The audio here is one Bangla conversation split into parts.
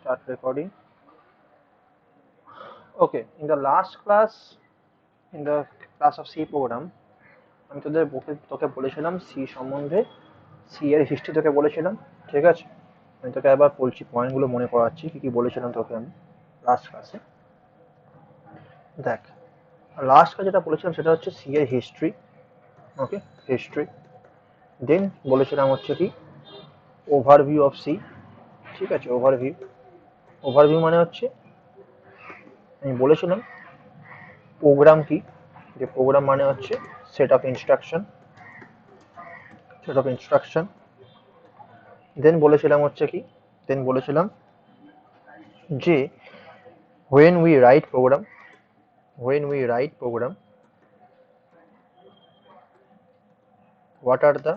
start recording. Okay, in the last class, in the class of C program, আমি তোকে বলেছিলাম সি সম্বন্ধে, সি এর হিস্ট্রি তোকে বলেছিলাম, ঠিক আছে? আমি তোকে একবার বলছি, পয়েন্টগুলো মনে করাচ্ছি কি কি বলেছিলাম তোকে আমি লাস্ট ক্লাসে। দেখ, লাস্ট ক্লাস যেটা বলেছিলাম সেটা হচ্ছে সি এর হিস্ট্রি। ওকে, হিস্ট্রি। দেন বলেছিলাম হচ্ছে কি ওভারভিউ অফ সি, ঠিক আছে? ওভারভিউ, ওভারভিউ মানে হচ্ছে আমি বলেছিলাম প্রোগ্রাম কি, যে প্রোগ্রাম মানে হচ্ছে set of instruction, set of instruction. Then বলেছিলাম হচ্ছে কি, দেন বলেছিলাম যে when we write program, when we write program, what are the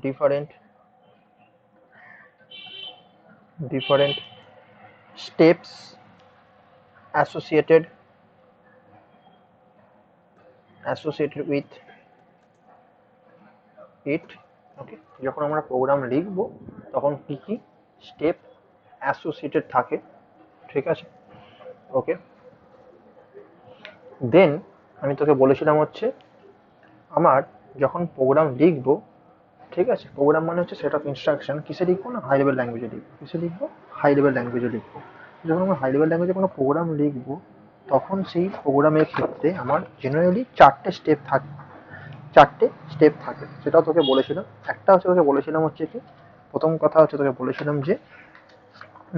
different steps associated with it. ওকে, যখন আমরা প্রোগ্রাম লিখব তখন কি কি স্টেপ অ্যাসোসিয়েটেড থাকে, ঠিক আছে? ওকে, দেন আমি তোকে বলেছিলাম হচ্ছে আমার যখন প্রোগ্রাম লিখব, ঠিক আছে? প্রোগ্রাম মানে হচ্ছে সেট অফ ইনস্ট্রাকশন, কিসে লিখবো না হাই লেভেল ল্যাঙ্গুয়েজে লিখবো, কিসে লিখবো হাই লেভেল ল্যাঙ্গুয়েজে লিখবো। যখন আমরা হাই লেভেল ল্যাঙ্গুয়েজে কোনো প্রোগ্রাম লিখবো তখন সেই প্রোগ্রামের ক্ষেত্রে আমার জেনারেলি চারটে স্টেপ থাকে, সেটাও তোকে বলেছিলাম। একটা হচ্ছে তোকে বলেছিলাম হচ্ছে কি, প্রথম কথা হচ্ছে তোকে বলেছিলাম যে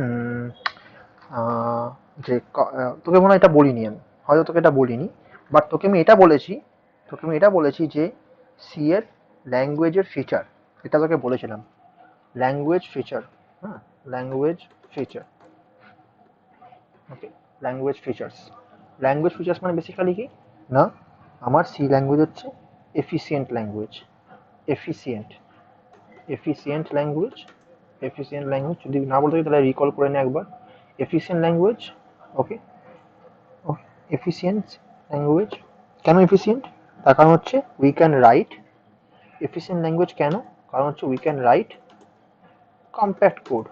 উম, যে তোকে মনে হয় এটা বলিনি আমি, হয়তো তোকে এটা বলিনি, বাট তোকে আমি এটা বলেছি যে সি এর ল্যাঙ্গুয়েজের ফিচার, এটা তোকে বলেছিলাম। ল্যাঙ্গুয়েজ ফিচার, হ্যাঁ, ল্যাঙ্গুয়েজ ফিচার। ওকে, ল্যাঙ্গুয়েজ ফিচার্স। ল্যাঙ্গুয়েজ ফিচার্স মানে বেসিক্যালি কি না, আমার সি ল্যাঙ্গুয়েজ হচ্ছে efficient language, efficient, efficient language, efficient language. যদি না বলতে তাহলে রিকল করে নে একবার, এফিসিয়েন্ট ল্যাঙ্গুয়েজ। ওকে, এফিসিয়েন্ট ল্যাঙ্গুয়েজ। কেন এফিসিয়েন্ট? তার কারণ হচ্ছে we can write, efficient language কেন? কারণ হচ্ছে we can write compact code,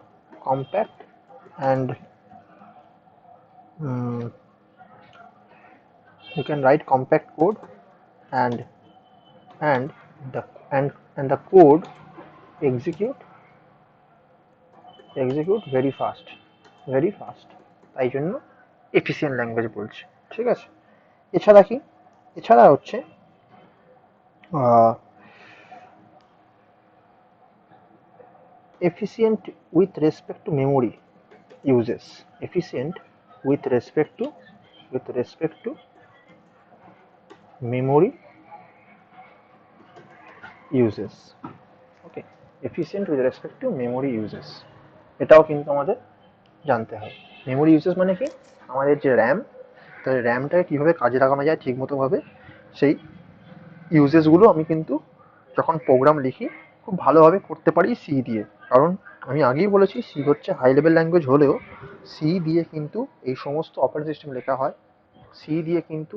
compact and you can write compact code and and the and the code execute very fast, very fast, তাই জন্য এফিসিয়েন্ট ল্যাঙ্গুয়েজ বলছি, ঠিক আছে? এছাড়া কি, এছাড়া হচ্ছে efficient with respect to memory uses, efficient with respect to memory uses. Okay, efficient with respect to memory uses, এটাও কিন্তু আমাদের জানতে হয়। মেমোরি ইউজেস মানে কি, আমাদের যে র্যাম, তাহলে র্যামটাকে কীভাবে কাজে লাগানো যায় ঠিক মতোভাবে, সেই ইউজেসগুলো আমি কিন্তু যখন প্রোগ্রাম লিখি খুব ভালোভাবে করতে পারি সি দিয়ে। কারণ আমি আগেই বলেছি সি হচ্ছে হাই লেভেল ল্যাঙ্গুয়েজ হলেও সি দিয়ে কিন্তু এই সমস্ত অপারেটিং সিস্টেম লেখা হয়, সি দিয়ে কিন্তু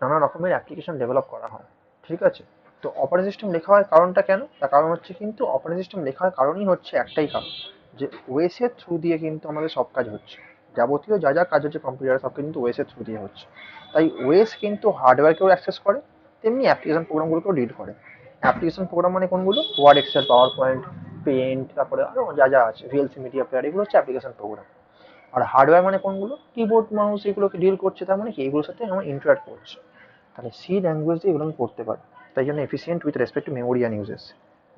নানা রকমের অ্যাপ্লিকেশন ডেভেলপ করা হয়, ঠিক আছে? তো অপারেটিং সিস্টেম লেখা হয় কারণটা কেন? তার কারণ হচ্ছে কিন্তু অপারেটিং সিস্টেম লেখার কারণই হচ্ছে একটাই কারণ, যে ওএসের থ্রু দিয়ে কিন্তু আমাদের সব কাজ হচ্ছে, যাবতীয় যা যা কাজ হচ্ছে কম্পিউটারে সব কিন্তু ওএসের থ্রু দিয়ে হচ্ছে। তাই ওএস কিন্তু হার্ডওয়্যারকেও অ্যাক্সেস করে, তেমনি অ্যাপ্লিকেশন প্রোগ্রামগুলোকেও ডিল করে। অ্যাপ্লিকেশন প্রোগ্রাম মানে কোনগুলো? Word, Excel, PowerPoint, Paint, তারপরে আরও যা যা আছে, ভিএলসি, মিডিয়া প্লেয়ার, এগুলো হচ্ছে অ্যাপ্লিকেশন প্রোগ্রাম। আর হার্ডওয়্যার মানে কোনগুলো? কিবোর্ড, মাউস, এগুলোকে ডিল করছে, তার মানে কি এগুলোর সাথে আমার ইন্টারাক্ট করছে। তাহলে সি ল্যাঙ্গুয়েজ দিয়ে এগুলো আমি করতে পারি, তাই জন্য efficient with respect to memory and uses.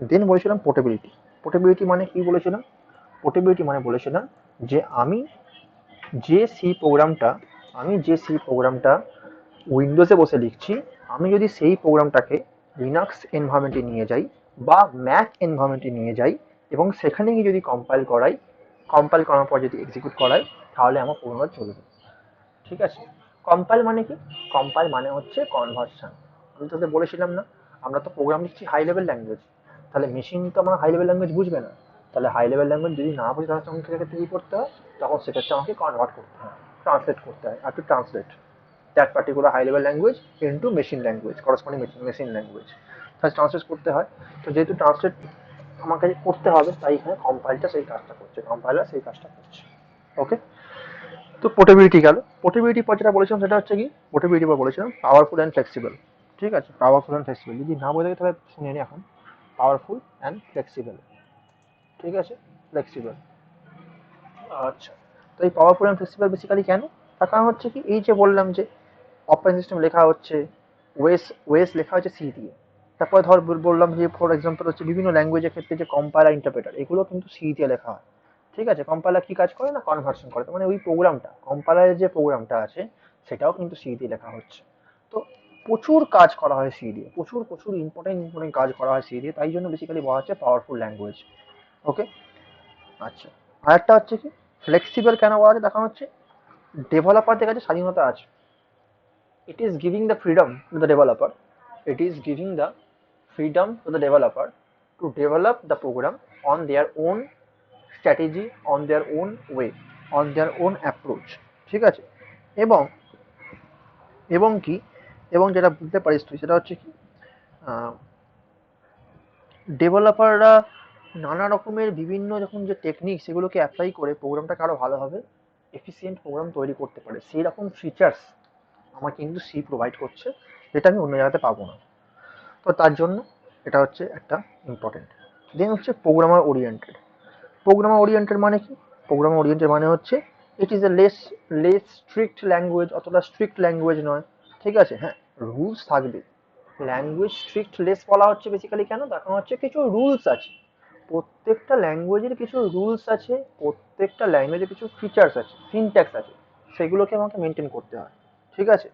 Then বলেছিলাম পোর্টেবিলিটি। পোর্টেবিলিটি মানে কি বলেছিলাম? পোর্টেবিলিটি মানে বলেছিলাম যে যে সি প্রোগ্রামটা উইন্ডোজে বসে লিখছি, আমি যদি সেই প্রোগ্রামটাকে লিনাক্স এনভায়রনমেন্টে নিয়ে যাই বা ম্যাক এনভায়রনমেন্টে নিয়ে যাই এবং সেখানে গিয়ে যদি কম্পাইল করার পর যদি এক্সিকিউট করাই, তাহলে আমার প্রোগ্রামটা চলবে, ঠিক আছে? কম্পাইল মানে কি? কম্পাইল মানে হচ্ছে কনভার্সন। আমি তোকে বলেছিলাম না, আমরা তো প্রোগ্রাম লিখছি হাই লেভেল ল্যাঙ্গুয়েজ, তাহলে মেশিন তো আমার হাই লেভেল ল্যাঙ্গুয়েজ বুঝবে না। তাহলে হাই লেভেল ল্যাঙ্গুয়েজ যদি না বুঝে, তাহলে তখন সেক্ষেত্রে কী করতে হয়? তখন সেক্ষেত্রে আমাকে কনভার্ট করতে হয়, ট্রান্সলেট করতে হয়, আর to translate that particular high level language into machine language, corresponding machine language, তাহলে ট্রান্সলেট করতে হয়। তো যেহেতু ট্রান্সলেট আমাকে করতে হবে, তাই এখানে কম্পাইলটা সেই কাজটা করছে, কম্পাইলার সেই কাজটা করছে। ওকে, তো পোর্টেবিলিটি গেল। পোর্টেবিলিটি পর যেটা বলেছিলাম সেটা হচ্ছে কি, পোর্টেবিলিটি পর বলেছিলাম পাওয়ারফুল অ্যান্ড ফ্লেক্সিবল। ঠিক আছে, পাওয়ারফুল অ্যান্ড ফ্লেক্সিবল, যদি না বোঝা থাকে তাহলে শুনে নি এখন। পাওয়ারফুল অ্যান্ড ফ্লেক্সিবল, ঠিক আছে, ফ্লেক্সিবল। আচ্ছা, তো এই পাওয়ারফুল অ্যান্ড ফ্লেক্সিবল বেসিক্যালি কেন? তার কারণ হচ্ছে কি, এই যে বললাম যে অপারেটিং সিস্টেম লেখা হচ্ছে ওয়েস, ওয়েস লেখা হচ্ছে সি দিয়ে। তারপরে ধর বললাম যে ফর এক্সাম্পল হচ্ছে বিভিন্ন ল্যাঙ্গুয়েজের ক্ষেত্রে যে কম্পাইলার ইন্টারপ্রেটার, এগুলো কিন্তু সি দিয়ে লেখা হয়। ঠিক আছে, কম্পাইলার কি কাজ করে না, কনভার্সন করে, মানে ওই প্রোগ্রামটা, কম্পাইলারের যে প্রোগ্রামটা আছে সেটাও কিন্তু সি দিয়ে লেখা হচ্ছে। তো প্রচুর কাজ করা হয় সি দিয়ে, প্রচুর প্রচুর ইম্পর্টেন্ট ইম্পর্টেন্ট কাজ করা হয় সি দিয়ে, তাই জন্য বেসিক্যালি বলা হচ্ছে পাওয়ারফুল ল্যাঙ্গুয়েজ। ওকে, আচ্ছা, আরেকটা হচ্ছে কি ফ্লেক্সিবল কেন বলা হচ্ছে, দেখা হচ্ছে ডেভেলপারদের কাছে স্বাধীনতা আছে। It is giving the freedom to the developer. It is giving the freedom to the developer to develop the program on their own strategy, on their own way, on their own approach. ঠিক আছে, এবং এবং কি, এবং যেটা বুঝতে পারিস তুই সেটা হচ্ছে কি, ডেভেলপাররা নানা রকমের বিভিন্ন যখন যে টেকনিক সেগুলোকে অ্যাপ্লাই করে প্রোগ্রামটাকে আরো ভালোভাবে এফিসিয়েন্ট প্রোগ্রাম তৈরি করতে পারে, সেই রকম ফিচার্স আমার কিন্তু সি প্রোভাইড করছে, যেটা আমি অন্য জায়গাতে পাবো না। তো তার জন্য এটা হচ্ছে একটা ইম্পর্টেন্ট। দেন হচ্ছে প্রোগ্রামার ওরিয়েন্টেড। প্রোগ্রামার ওরিয়েন্টেড মানে কি, প্রোগ্রামার ওরিয়েন্টেড মানে হচ্ছে it is a less less strict language, অতটা স্ট্রিক্ট ল্যাঙ্গুয়েজ নয়। ঠিক আছে, হ্যাঁ রুলস থাকবে, ল্যাঙ্গুয়েজ স্ট্রিক্ট লেস বলা হচ্ছে বেসিক্যালি কেন, দেখা হচ্ছে কিছু রুলস আছে, প্রত্যেকটা ল্যাঙ্গুয়েজের কিছু রুলস আছে, প্রত্যেকটা ল্যাঙ্গুয়েজের কিছু ফিচার্স আছে, সিনট্যাক্স আছে, সেগুলোকে আমাকে মেনটেন করতে হয়। ঠিক আছে,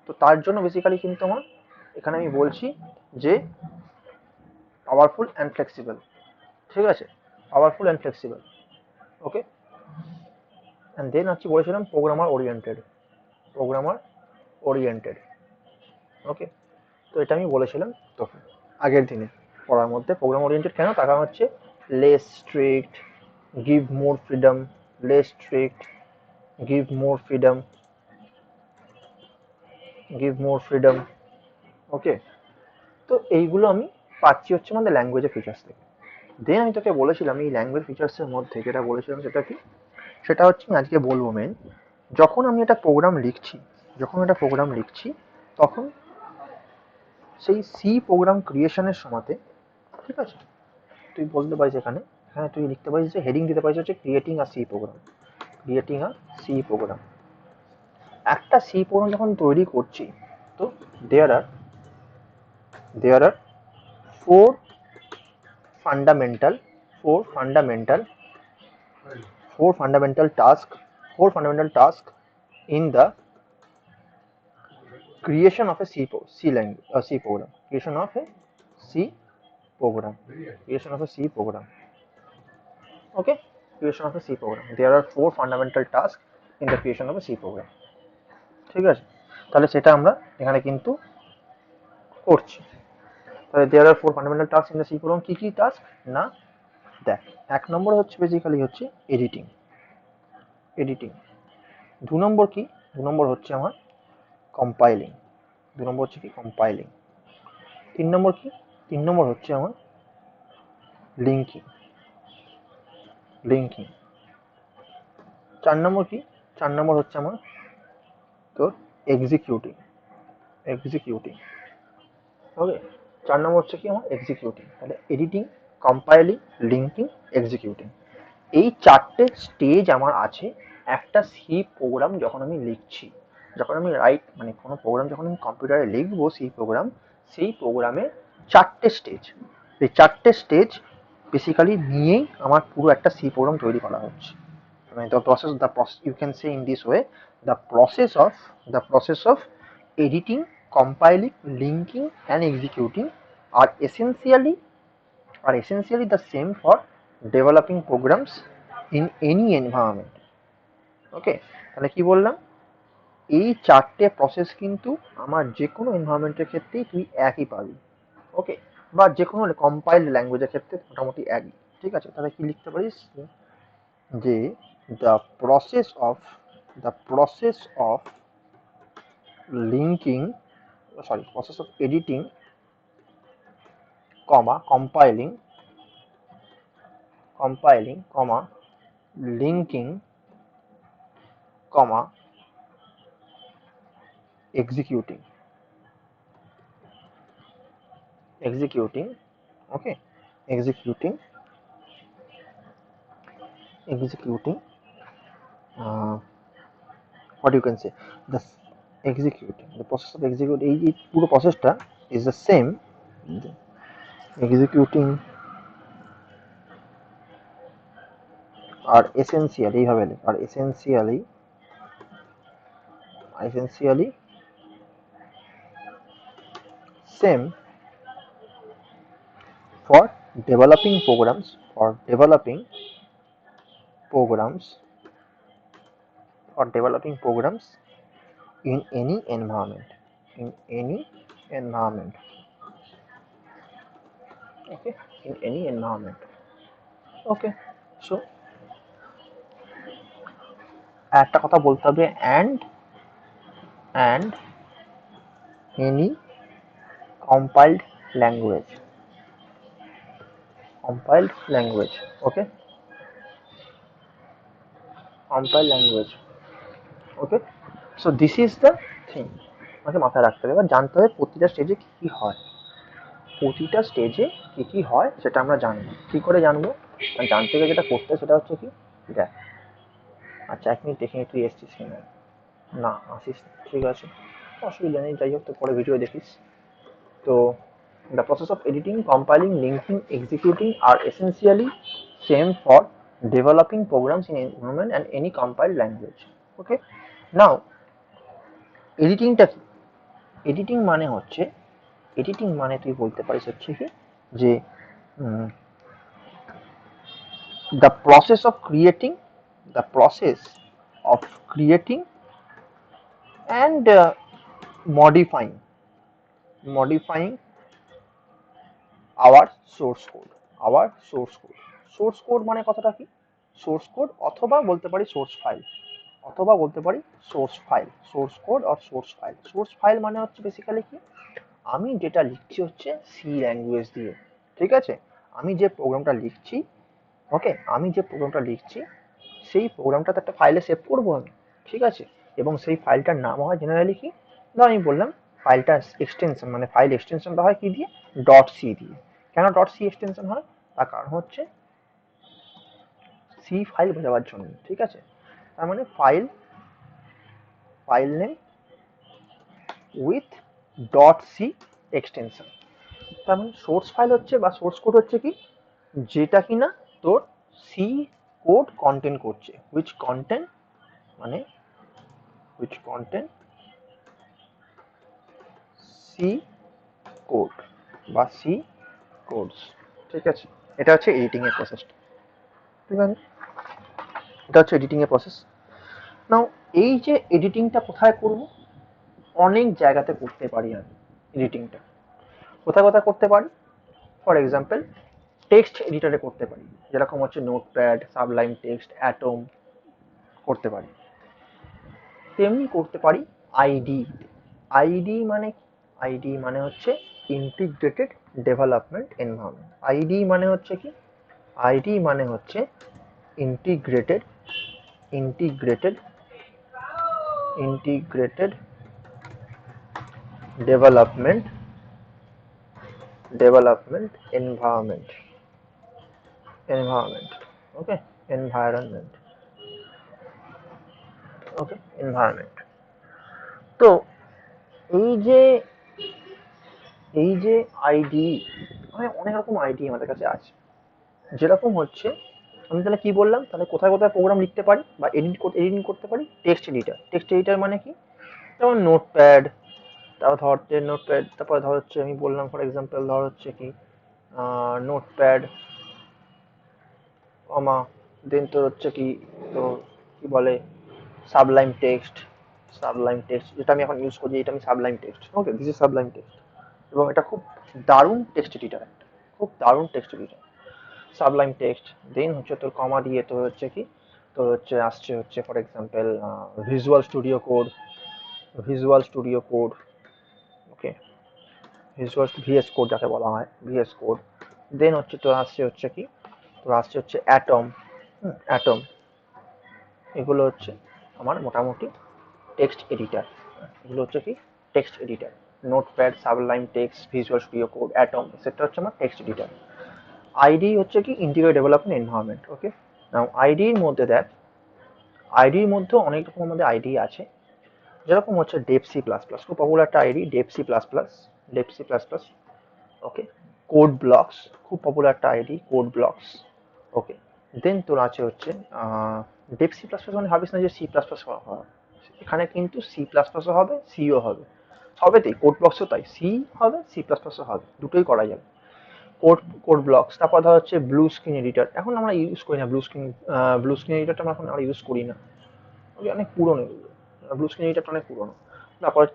তো তার জন্য বেসিক্যালি কিন্তু আমার এখানে আমি বলছি যে পাওয়ারফুল অ্যান্ড ফ্লেক্সিবল। ঠিক আছে, powerful and flexible. Okay, and then হচ্ছে বলেছিলাম programmer oriented, programmer oriented. Okay, তো এটা আমি বলেছিলাম তোকে আগের দিনে পড়ার মধ্যে। প্রোগ্রাম ওরিয়েন্টেড কেন, তার কারণ হচ্ছে less strict, give more freedom, less strict, give more freedom, give more freedom. Okay, তো এইগুলো আমি পাচ্ছি হচ্ছে আমাদের ল্যাঙ্গুয়েজের ফিচার্স থেকে। দেন আমি তোকে বলেছিলাম এই ল্যাঙ্গুয়েজ ফিচার্সের মধ্যে যেটা বলেছিলাম সেটা কি, সেটা হচ্ছে আমি আজকে বলবো মেন, যখন আমি একটা প্রোগ্রাম লিখছি, যখন একটা প্রোগ্রাম লিখছি তখন সেই সি প্রোগ্রাম ক্রিয়েশনের সময়তে, ঠিক আছে, তুই বলতে পারিস এখানে, হ্যাঁ তুই লিখতে পারিস যে হেডিং দিতে পারিস হচ্ছে creating a C program, creating a C program. একটা সি প্রোগ্রাম যখন তৈরি করছি, তো there are there are four fundamental four fundamental four fundamental tasks four fundamental tasks in the creation of a C language, a C program, creation of a C program, creation of a C program. Okay, creation of a C program, there are four fundamental tasks in the creation of a C program. ঠিক আছে, তাহলে সেটা আমরা এখানে কিন্তু করছি। তাহলে there are four fundamental tasks in the C program, কি কি টাস্ক না, দেখ, এক নম্বর হচ্ছে বেসিক্যালি হচ্ছে এডিটিং, এডিটিং। দু নম্বর কি, দু নম্বর হচ্ছে আমার কম্পাইলিং, দু নম্বর হচ্ছে কি কম্পাইলিং। তিন নম্বর কি, তিন নম্বর হচ্ছে আমার লিঙ্কিং, লিঙ্কিং। চার নম্বর কি, চার নম্বর হচ্ছে আমার তোর এক্সিকিউটিং, এক্সিকিউটিং। ওকে, চার নম্বর হচ্ছে কি আমার এক্সিকিউটিং। তাহলে এডিটিং, কম্পাইলিং, লিঙ্কিং, এক্সিকিউটিং, এই চারটে স্টেজ আমার আছে একটা সি প্রোগ্রাম যখন আমি লিখছি। যখন আমি রাইট মানে কোনো প্রোগ্রাম যখন আমি কম্পিউটারে লিখবো সি প্রোগ্রাম, সেই প্রোগ্রামে চারটে স্টেজ, এই চারটে স্টেজ বেসিক্যালি নিয়েই আমার পুরো একটা সি প্রোগ্রাম তৈরি করা হচ্ছে। মানে the process you can say in this way, the process of the process of editing, compiling, linking and executing are essentially the same for developing programs in any environment. ওকে, তাহলে কি বললাম, এই চারটে প্রসেস কিন্তু আমার যে কোনো এনভায়রনমেন্টের ক্ষেত্রেই তুই একই পাবি। ওকে, বা যে কোনো কম্পাইল্ড ল্যাঙ্গুয়েজের ক্ষেত্রে মোটামুটি একই। ঠিক আছে, তাহলে কি লিখতে পারিস যে the process of linking, sorry, process of editing, comma, compiling compiling, comma, linking, comma, executing, okay, executing, uh, what you can say, the executing, the process of execute, এই পুরো প্রসেসটা is the same, executing are essentially এইভাবে are essentially same for developing programs in any environment, okay, in any environment, okay. So একটা কথা বলতে হবে, and any compiled language, okay, compiled language, okay. So this is the thing আমাকে মাথায় রাখতে হবে, এবার জানতে হবে প্রতিটা স্টেজে কি কি হয়, সেটা আমরা জানবো। কি করে জানবো? জানতে গেলে যেটা করতে, সেটা হচ্ছে কি, দেখ, আচ্ছা 1 মিনিট দেখে তুই এসছিস কিনা, না আসিস, ঠিক আছে, অসুবিধা নেই, যাই হোক, তো পরে ভিডিও দেখিস। তো the process of editing, compiling, linking, executing are essentially same for developing programs in environment and any compiled language, okay. Now এডিটিংটা কি? এডিটিং মানে তুই বলতে পারিস হচ্ছে কি, যে the process of creating and modifying our source code, মানে কথাটা কি, সোর্স কোড অথবা বলতে পারি সোর্স ফাইল, সোর্স ফাইল মানে হচ্ছে বেসিক্যালি কি, আমি যেটা লিখছি হচ্ছে সি ল্যাঙ্গুয়েজ দিয়ে, ঠিক আছে, আমি যে প্রোগ্রামটা লিখছি, ওকে, সেই প্রোগ্রামটা তো একটা ফাইলে সেভ করবো আমি, ঠিক আছে, এবং সেই ফাইলটার নাম হয় জেনারেলি কি, ধর আমি বললাম ফাইলটা এক্সটেনশন, মানে ফাইল এক্সটেনশনটা হয় কি দিয়ে, ডট সি দিয়ে। কেন ডট সি এক্সটেনশন হয়? তার কারণ হচ্ছে সি ফাইল বোঝাবার জন্য, ঠিক আছে, তার মানে file name with dot C extension. তার মানে সোর্স ফাইল হচ্ছে বা সোর্স কোড হচ্ছে কি, যেটা কিনা তোর সি কোড কন্টেন্ট করছে, হুইচ কন্টেন্ট সি কোড বা সি কোডস, ঠিক আছে। এটা হচ্ছে এডিটিং এর প্রসেসটা, ঠিক আছে, এটা হচ্ছে এডিটিং এর প্রসেস। নাও এই যে এডিটিংটা কোথায় করব, অনেক জায়গাতে করতে পারি আমি এডিটিংটা। কোথায় করতে পারি? ফর এক্সাম্পল টেক্সট এডিটরে করতে পারি, যেরকম হচ্ছে নোটপ্যাড, সাবলাইম টেক্সট, অ্যাটম করতে পারি। তেমনি করতে পারি আইডি। আইডি মানে হচ্ছে ইন্টিগ্রেটেড ডেভেলপমেন্ট এনভায়রনমেন্ট। আইডি মানে হচ্ছে কি, integrated integrated integrated development environment, okay, environment, okay, environment. তো এই যে আইডি, মানে অনেক রকম আইডি আমাদের কাছে আছে, যেরকম হচ্ছে, আমি তাহলে কি বললাম, তাহলে কোথায় প্রোগ্রাম লিখতে পারি বা এডিটিং করতে পারি? টেক্সট এডিটর মানে কি, যেমন নোটপ্যাড, তারপরে ধর হচ্ছে আমি বললাম ফর এক্সাম্পল, ধর হচ্ছে কি নোটপ্যাড, কমা, দেন তোর হচ্ছে কি, তো কি বলে, সাবলাইম টেক্সট যেটা আমি এখন ইউজ করি, এটা আমি Sublime text, okay, this is Sublime text, এবং এটা খুব দারুণ টেক্সট এডিটর, সাবলাইম টেক্সট। দেন হচ্ছে তোর কমা দিয়ে তোর হচ্ছে কি, তোর হচ্ছে আসছে হচ্ছে for example Visual Studio Code, okay, VS Code যাকে বলা হয়, ভিএস কোড। দেন হচ্ছে তোর আসছে হচ্ছে কি, তো আসছে হচ্ছে অ্যাটম। অ্যাটম এগুলো হচ্ছে আমার মোটামুটি টেক্সট এডিটার। এগুলো হচ্ছে কি text editor. Notepad, Sublime text, visual Studio code, atom সেটা হচ্ছে আমার টেক্সট এডিটার। আইডি হচ্ছে কি ইন্টিগ্রেটেড ডেভেলপমেন্ট এনভায়রনমেন্ট। ওকে, নাও আইডির মধ্যে দেখ, আইডির মধ্যে অনেক রকম আমাদের আইডি আছে, যেরকম হচ্ছে ডেপসি প্লাস প্লাস, খুব পপুলার একটা IDE Dev C plus plus, Dev C plus plus. Okay, code blocks, খুব পপুলার একটা IDE code blocks. Okay, then তোর আছে হচ্ছে ডেপসি প্লাস প্লাস, মানে ভাবিস না যে সি প্লাস প্লাস হবে, এখানে কিন্তু সি প্লাস প্লাসও হবে, সিও হবে, সবেতেই কোড ব্লকসও তাই সি হবে, সি প্লাস প্লাসও হবে, দুটোই করা যাবে। কোড কোড ব্লকস, তারপর ধর হচ্ছে ব্লু স্ক্রিন এডিটর, এখন আমরা ইউজ করি না ব্লু স্ক্রিন, ব্লু স্ক্রিন এডিটরটা আমরা ইউজ করি না, ওই অনেক পুরনো, ব্লু স্ক্রিন এডিটরটা অনেক পুরনো। তারপরে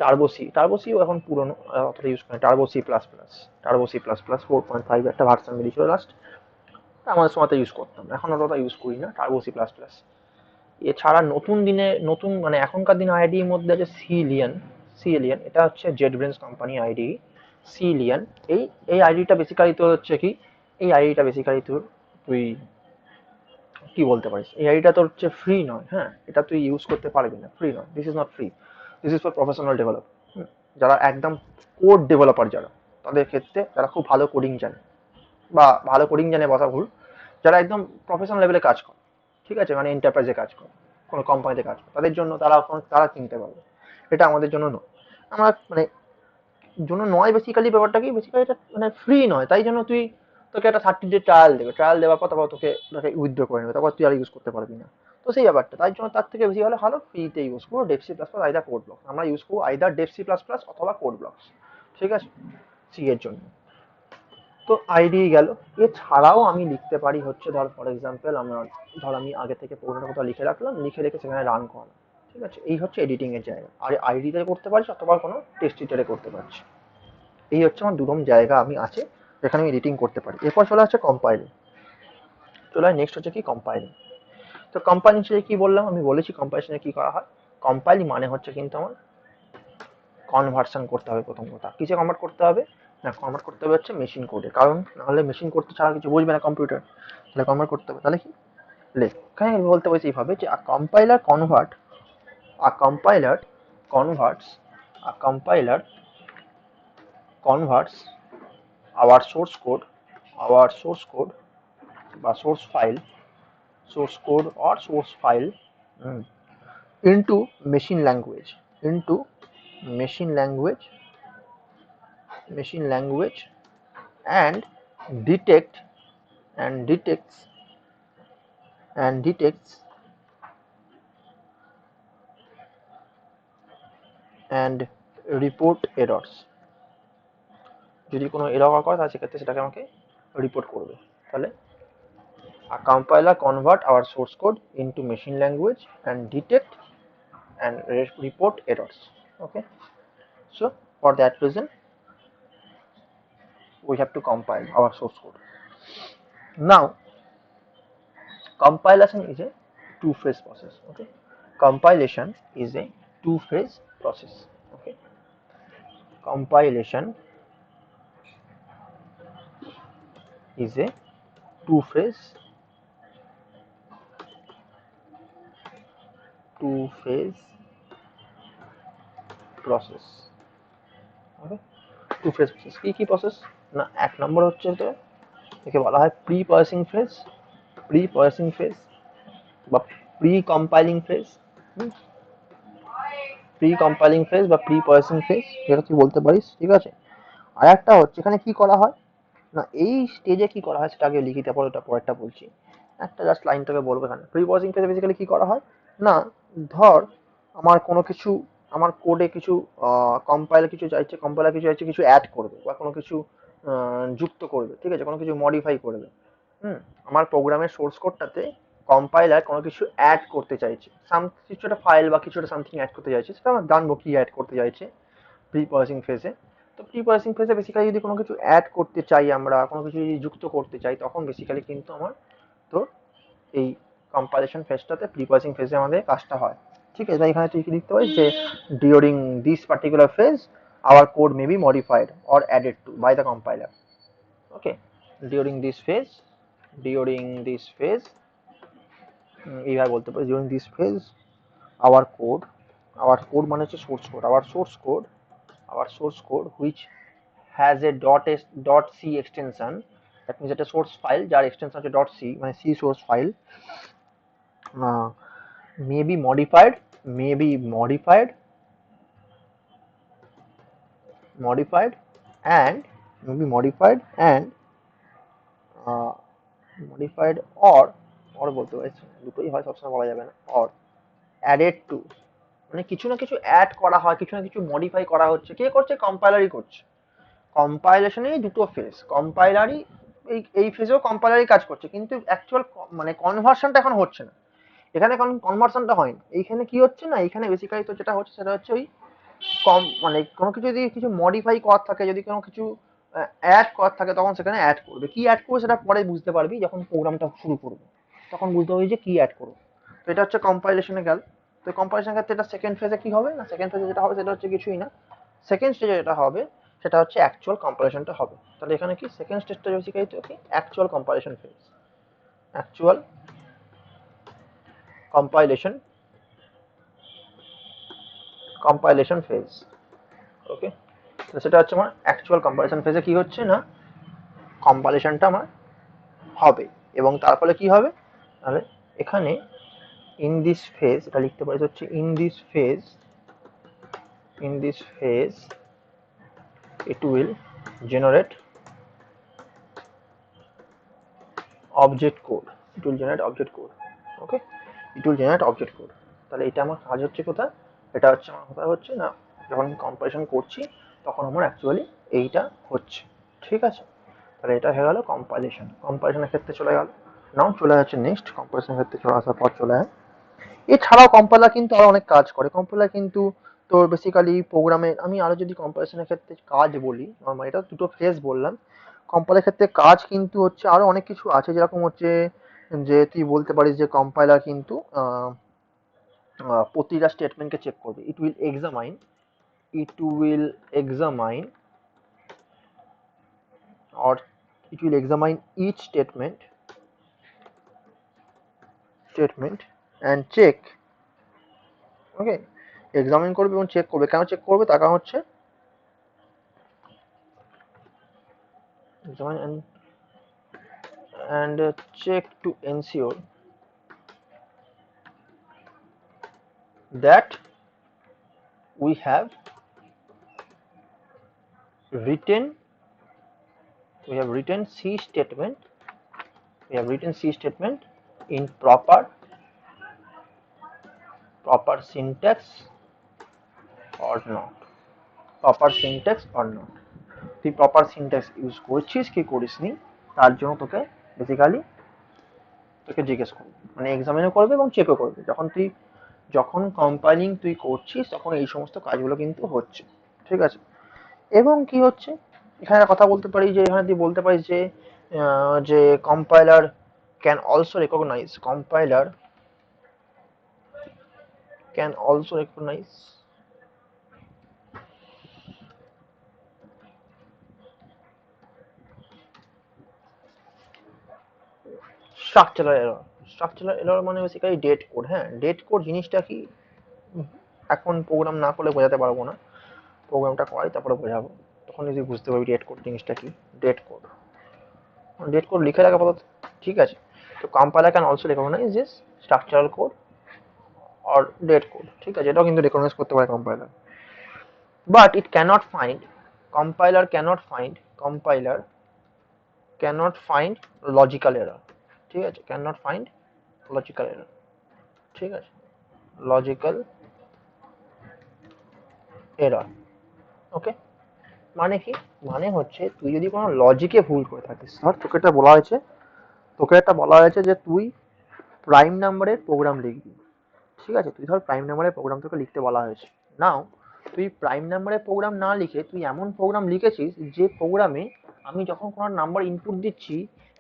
টার্বোসিও এখন পুরনো, অতটা ইউজ করি না। টার্বোসি প্লাস প্লাস, টার্বোসি প্লাস প্লাস 4.5 একটা ভার্সন বেরিয়েছিল লাস্ট, আমাদের সময়তে ইউজ করতাম, এখন অতটা ইউজ করি না টার্বোসি প্লাস প্লাস। এছাড়া নতুন দিনে নতুন মানে এখনকার দিনে আইডির মধ্যে আছে সিলিয়ান। সিলিয়ান এটা হচ্ছে Z brains company ID. Cillian এই এই আইডিটা বেসিক্যালি তোর হচ্ছে কি, এই আইডিটা বেসিক্যালি তোর তুই কি বলতে পারিস, এই আইডিটা তোর হচ্ছে ফ্রি নয়, হ্যাঁ এটা তুই ইউজ করতে পারবি না, ফ্রি নয়, this is not free, this is for professional develop, যারা একদম কোড ডেভেলপার, যারা তাদের ক্ষেত্রে, যারা খুব ভালো কোডিং জানে, বা ভালো কোডিং জানে বলা ভুল, যারা একদম প্রফেশনাল লেভেলে কাজ করে, ঠিক আছে, মানে এন্টারপ্রাইজে কাজ করে, কোনো কোম্পানিতে কাজ করে, তাদের জন্য তারা কিনতে পারবে, এটা আমাদের জন্য নয়। আমরা মানে জন্য নয়, বেসিক্যালি ব্যাপারটা কি, বেসিক্যালি এটা মানে ফ্রি নয়, তাই জন্য তুই, তোকে একটা 30 ডে ট্রায়াল দেবে, ট্রায়াল দেওয়ার পর তারপর তোকে উইথড্র করে নেবে, তারপর তুই আর ইউজ করতে পারবি না। তো সেই ব্যাপারটা, তাই জন্য তার থেকে বেশি হলে ভালো ফ্রিতে ইউজ করবো Dev C plus plus either code block, আমরা ইউজ করবো আইদার ডেপসি প্লাস প্লাস অথবা কোড ব্লকস, ঠিক আছে, সি এর জন্য। তো আইডি গেল, এছাড়াও আমি লিখতে পারি হচ্ছে ধর ফর এক্সাম্পল আমার, ধর আমি আগে থেকে পুরোনো কথা লিখে রাখলাম, লিখে রেখে সেখানে রান করালাম, ঠিক আছে, এই হচ্ছে এডিটিং এর জায়গা। আর আইডিতে করতে পারিস অথবা কোনো টেক্সট এডিটরে করতে পারছি, এই হচ্ছে আমার দুরকম জায়গা আমি আছে যেখানে আমি এডিটিং করতে পারি। এরপর চলে আসছে কম্পাইলিং, চলে নেক্সট হচ্ছে কি কম্পাইলিং। তো কম্পাইলিং সে কি বললাম, আমি বলেছি কম্পাইলেশনে কি করা হয়। কম্পাইলিং মানে হচ্ছে কিন্তু আমার কনভার্সন করতে হবে, প্রথম কথা কিসে কনভার্ট করতে হবে, না কনভার্ট করতে হবে হচ্ছে মেশিন কোডে, কারণ নাহলে মেশিন করতে ছাড়া কিছু বুঝবে না কম্পিউটার, তাহলে কনভার্ট করতে হবে, তাহলে কি লেখ, এখানে বলতে পারছি এইভাবে যে a compiler converts a compiler converts our source code বা source code or source file into machine language, into machine language machine language and detect and detects and report errors, যদি কোনো এরর করে তাহলে সেক্ষেত্রে সেটাকে আমাকে রিপোর্ট করবে। তাহলে a compiler convert our source code into machine language and detect and report errors. Okay, so for that reason we have to compile our source code. Now compilation is a two-phase process. Okay, compilation is a two-phase process. Okay, compilation is a two-phase process. Okay, two-phase process কি process না, এক নম্বর হচ্ছে তো একে বলা হয় প্রি প্রসেসিং ফেজ বা pre compiling phase, pre compiling phase বা প্রি প্রসেসিং ফেজ, যেটা তুই বলতে পারিস, ঠিক আছে। আর একটা হচ্ছে এখানে কি করা হয় না, এই স্টেজে কি করা হয় সেটা আগে লিখি, তারপর ওটা পরেরটা বলছি, একটা জাস্ট লাইনটাকে বলবো। এখানে প্রি প্রসেসিং ফেজে বেসিক্যালি কি করা হয় না, ধর আমার কোনো কিছু, আমার কোডে কিছু কম্পাইলার কিছু চাইছে, কিছু অ্যাড করবে বা কোনো কিছু যুক্ত করবে, ঠিক আছে, কোনো কিছু মডিফাই করবে। আমার প্রোগ্রামের সোর্স কোডটাতে কম্পাইলার কোনো কিছু অ্যাড করতে চাইছে, কিছু একটা ফাইল বা কিছু একটা সামথিং অ্যাড করতে চাইছে, সেটা আমরা জানবো কি অ্যাড করতে চাইছে প্রি প্রসেসিং ফেজে। তো প্রি প্রসেসিং ফেজে বেসিক্যালি যদি কোনো কিছু অ্যাড করতে চাই, আমরা কোনো কিছু যদি যুক্ত করতে চাই, তখন বেসিক্যালি কিন্তু আমার তো এই কম্পাইলেশন ফেজটাতে প্রি প্রসেসিং ফেজে আমাদের কাজটা হয়, ঠিক আছে। তাই এখানে তুই কি লিখতে পারিস যে during this particular phase our code may be modified or added to by the compiler. Okay, during this phase during this phase, এইভাবে বলতে পারি during this phase our code, our code মানে হচ্ছে source code, our source code which has a dot C extension, that means একটা সোর্স ফাইল যার এক্সটেনশন হচ্ছে ডট সি, মানে C source file, may be modified, may be modified, modified and may be modified and uh, modified or বলতে পারছি, দুটোই হয়, সবসময় বলা যাবে না, or added to, মানে কিছু না কিছু অ্যাড করা হয়, কিছু না কিছু মডিফাই করা হচ্ছে, কে করছে? কম্পাইলারই করছে। কম্পাইলেশনেই দুটো ফেজ, কম্পাইলারই এই ফেজেও কম্পাইলারই কাজ করছে, কিন্তু অ্যাকচুয়াল মানে কনভার্সনটা এখন হচ্ছে না, এখানে কনভার্সনটা হয়নি। এইখানে কি হচ্ছে না, এইখানে বেসিক্যালি তো যেটা হচ্ছে সেটা হচ্ছে ওই কম মানে কোনো কিছু যদি কিছু মডিফাই করার থাকে, যদি কোনো কিছু অ্যাড করার থাকে, তখন সেখানে অ্যাড করবে। কি অ্যাড করবে সেটা পরে বুঝতে পারবি, যখন প্রোগ্রামটা শুরু করবে তখন বুঝতে পারবি যে কি অ্যাড করবো। তো এটা হচ্ছে কম্পাইলেশনে গেল। তো কম্পাইলেশনের ক্ষেত্রে এটা সেকেন্ড ফেজে কি হবে না, সেকেন্ড ফেজে যেটা হবে সেটা হচ্ছে কিছুই না, সেকেন্ড স্টেজে যেটা হবে সেটা হচ্ছে অ্যাকচুয়াল কম্পাইলেশনটা হবে। তাহলে এখানে কি সেকেন্ড স্টেজটা বেসিক্যালি তো কি actual compilation phase, actual compilation, compilation phase. Okay, তো সেটা হচ্ছে আমার অ্যাকচুয়াল কম্পাইলেশন ফেজে কি হচ্ছে না, কম্পাইলেশনটা আমার হবে। এবং তার ফলে কি হবে, তাহলে এখানে ইন দিস ফেজ, এটা লিখতে পারি হচ্ছে in this phase, in this phase it will generate object code, it will generate object code, okay, it will generate object code। তাহলে এটা আমার কাজ হচ্ছে কোথায়, এটা হচ্ছে আমার কোথায় হচ্ছে না, যখন কম্পাইলেশন করছি তখন আমার অ্যাকচুয়ালি এইটা হচ্ছে। ঠিক আছে, তাহলে এটা হয়ে গেল কম্পাইলেশন, কম্পাইলেশনের ক্ষেত্রে চলে গেল। নাও চলে যাচ্ছে নেক্সট, কম্পাইলেশনের ক্ষেত্রে চলে আসার পর চলে যায়, এছাড়াও কম্পাইলার কিন্তু আরো অনেক কাজ করে। কম্পাইলার কিন্তু তোর বেসিক্যালি প্রোগ্রামে, আমি আরো যদি কম্পাইলেশনের ক্ষেত্রে কাজ বলি, নর্মাল এটা দুটো ফেজ বললাম, কম্পাইলার ক্ষেত্রে কাজ কিন্তু হচ্ছে আরো অনেক কিছু আছে, যেরকম হচ্ছে যে তুই বলতে পারিস যে কম্পাইলার কিন্তু প্রতিটা স্টেটমেন্টকে চেক করবে, it will examine, it will examine or it will examine each statement and check, okay, examine করবে এবং চেক করবে। কেন চেক করবে, তার কারণ হচ্ছে examine and check to ensure that we have written C statement, we have written C statement in proper syntax or not, proper syntax or not, তুই প্রপার সিনট্যাক্স ইউজ করছিস কি করিসনি, তার জন্য তোকে বেসিক্যালি তোকে জিজ্ঞেস করবে, মানে এক্সামিনও করবে এবং চেকও করবে। যখন কম্পাইলিং তুই করছিস তখন এই সমস্ত কাজগুলো কিন্তু হচ্ছে। ঠিক আছে, এবং কি হচ্ছে, এখানে কথা বলতে পারি যে এখানে তুই বলতে পারিস যে যে compiler can also recognise, compiler can also recognise structural error. Structural error মানে বেসিক্যালি ডেট কোড। হ্যাঁ, ডেট কোড জিনিসটা কি এখন প্রোগ্রাম না করলে বোঝাতে পারবো না, প্রোগ্রামটা করাই তারপরে বোঝাবো, তখন যদি বুঝতে পারবি ডেট কোড জিনিসটা কি। ডেট কোড লিখে রাখা আপাতত, ঠিক আছে। তো compiler can also recognise this structural code or dead code, ঠিক আছে, এটাও কিন্তু রেকগনাইজ করতে পারে compiler, but it cannot find, compiler cannot find logical error. ঠিক আছে, ক্যানট ফাইন্ড লজিক্যাল এরর, ঠিক আছে, লজিক্যাল এরর। ওকে, মানে কি, মানে হচ্ছে তুই যদি কোনো লজিকে ভুল করে থাকিস, ধর তোকে একটা বলা হয়েছে যে তুই প্রাইম নাম্বারের প্রোগ্রাম লিখবি। ঠিক আছে, তুই ধর প্রাইম নাম্বারের প্রোগ্রাম তোকে লিখতে বলা হয়েছে। নাও তুই প্রাইম নাম্বারের প্রোগ্রাম না লিখে তুই এমন প্রোগ্রাম লিখেছিস যে প্রোগ্রামে আমি যখন কোনো নাম্বার ইনপুট দিচ্ছি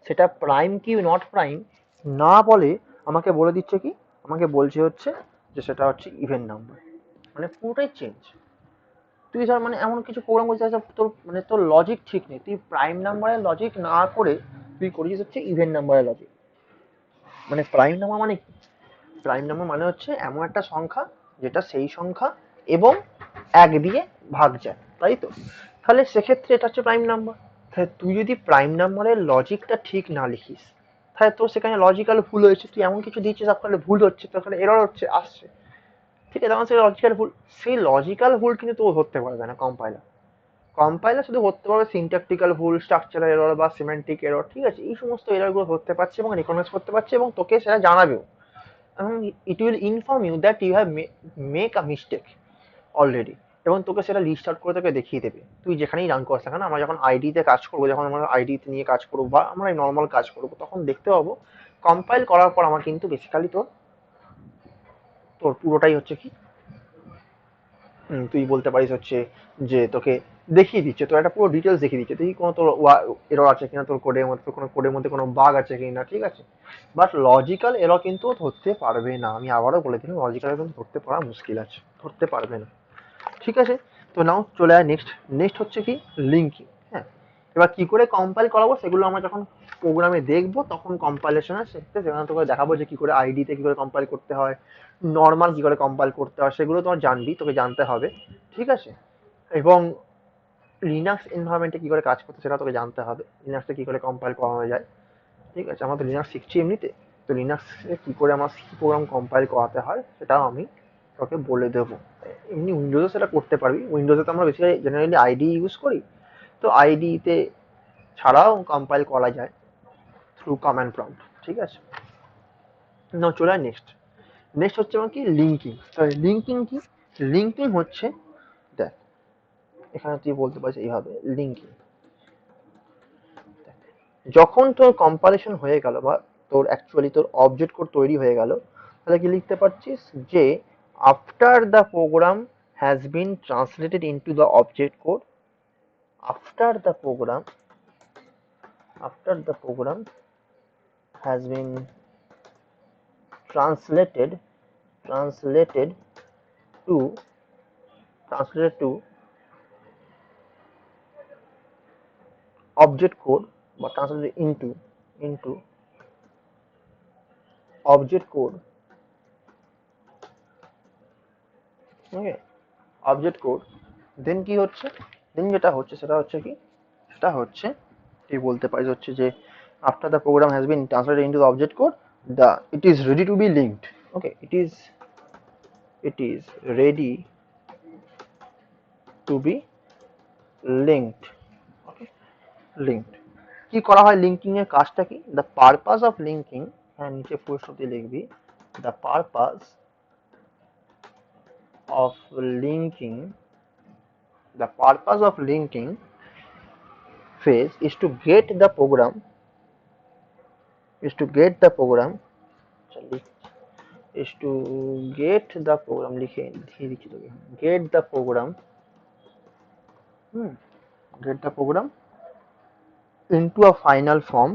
সেটা প্রাইম কি নট প্রাইম না বলে আমাকে বলে দিচ্ছে কি, আমাকে বলছে হচ্ছে যে সেটা হচ্ছে ইভেন নাম্বার, মানে পুরোটাই চেঞ্জ। তুই ধর মানে এমন কিছু প্রোগ্রাম করছিস তোর মানে তোর লজিক ঠিক নেই, তুই প্রাইম নাম্বারের লজিক না করে তুই করেছিস হচ্ছে ইভেন নাম্বারের লজিক। মানে প্রাইম নাম্বার মানে কি? প্রাইম নাম্বার মানে হচ্ছে এমন একটা সংখ্যা যেটা সেই সংখ্যা এবং এক দিয়ে ভাগ যায়, তাই তো? তাহলে সেক্ষেত্রে এটা হচ্ছে প্রাইম নাম্বার। তাহলে তুই যদি প্রাইম নাম্বারের লজিকটা ঠিক না লিখিস, তাহলে তোর সেখানে লজিক্যাল ভুল হয়েছে, তুই এমন কিছু দিচ্ছিস আপনার ভুল হচ্ছে, তোর এরর হচ্ছে আসছে, ঠিক আছে? তখন সেই লজিক্যাল ভুল, সেই লজিক্যাল ভুল কিন্তু তো ধরতে পারবে না কম্পাইলার। কম্পাইলার শুধু ধরতে পারবে সিনট্যাকটিক্যাল ভুল, স্ট্রাকচারাল এরর বা সিমেন্টিক এরর, ঠিক আছে? এই সমস্ত এররগুলো ধরতে পারছে এবং রিকগনাইজ করতে পারছে এবং তোকে সেটা জানাবেও, এবং it will inform you that you have make a mistake already, এবং তোকে সেটা লিস্ট আউট করে তোকে দেখিয়ে দেবে তুই যেখানেই রান করিস না কেন। আমরা যখন আইডিতে কাজ করবো, যখন আমরা আইডিতে নিয়ে কাজ করবো বা আমরা নর্মাল কাজ করবো, তখন দেখতে পাবো কম্পাইল করার পর আমার কিন্তু বেসিক্যালি তোর তোর পুরোটাই হচ্ছে কি, তুই বলতে পারিস হচ্ছে যে তোকে দেখিয়ে দিচ্ছে, তোর একটা পুরো ডিটেলস দেখিয়ে দিচ্ছে তুই কোনো তোর এরর আছে কিনা, তোর কোডের মধ্যে, তোর কোনো কোডের মধ্যে কোনো বাগ আছে কিনা, ঠিক আছে? বাট লজিক্যাল এরর কিন্তু ও ধরতে পারবে না, আমি আবারও বলে দিলাম লজিক্যাল কিন্তু ধরতে পারা মুশকিল আছে, ধরতে পারবে না, ঠিক আছে? তো নাও চলে আয় নেক্সট। নেক্সট হচ্ছে কি লিঙ্কিং। হ্যাঁ, এবার কি করে কম্পাইল করাবো সেগুলো আমরা যখন প্রোগ্রামে দেখবো, তখন কম্পাইলেশনের ক্ষেত্রে সেখানে তোকে দেখাবো যে কি করে আইডিতে কি করে কম্পাইল করতে হয়, নর্মাল কি করে কম্পাইল করতে হয়, সেগুলো তোমার জানবি, তোকে জানতে হবে, ঠিক আছে? এবং লিনাক্স এনভায়রনমেন্টে কি করে কাজ করতে সেটা তোকে জানতে হবে, লিনাক্সে কি করে কম্পাইল করানো যায়, ঠিক আছে? আমরা তো লিনাক্স শিখছি এমনিতে, তো লিনাক্সে কি করে আমার সি প্রোগ্রাম কম্পাইল করাতে হয় সেটাও আমি তোকে বলে দেবো। এমনি উইন্ডোজে সেটা করতে পারবি, উইন্ডোজে তো আমরা বেশি জেনারেলি আইডি ইউজ করি, তো আইডিতে ছাড়াও কম্পাইল করা যায় থ্রু কমান্ড প্রম্পট, ঠিক আছে? না চলে আয় নেক্সট। নেক্সট হচ্ছে আমার কি লিঙ্কিং। লিঙ্কিং কি? লিঙ্কিং হচ্ছে, দেখ এখানে তুই বলতে পারিস এইভাবে লিঙ্কিং, যখন তোর কম্পাইলেশন হয়ে গেল বা তোর অ্যাকচুয়ালি তোর অবজেক্ট কোড তৈরি হয়ে গেল, তাহলে কি লিখতে পারছিস যে after the program has been translated into the object code, after the program, after the program has been translated translated to translated to object code বা translated into object code, ওকে? অবজেক্ট কোড, দেন কি হচ্ছে, দেন যেটা হচ্ছে সেটা হচ্ছে কি, সেটা হচ্ছে তুই বলতে পারিস হচ্ছে যে after the program has been translated into the object code, the it is ready to be linked, okay? It is ready to be linked, okay? Linked. কি করা হয় লিঙ্কিং এর কাজটা কি? দ্য পারপাস অফ লিঙ্কিং, হ্যাঁ নিচে ফুল স্টপ দিয়ে লিখবি, the purpose of linking, the purpose of linking phase is to get the program, is to get the program, is to get the program, লিখে লিখে দিচ্ছি তোকে, get the program, get the program into a final form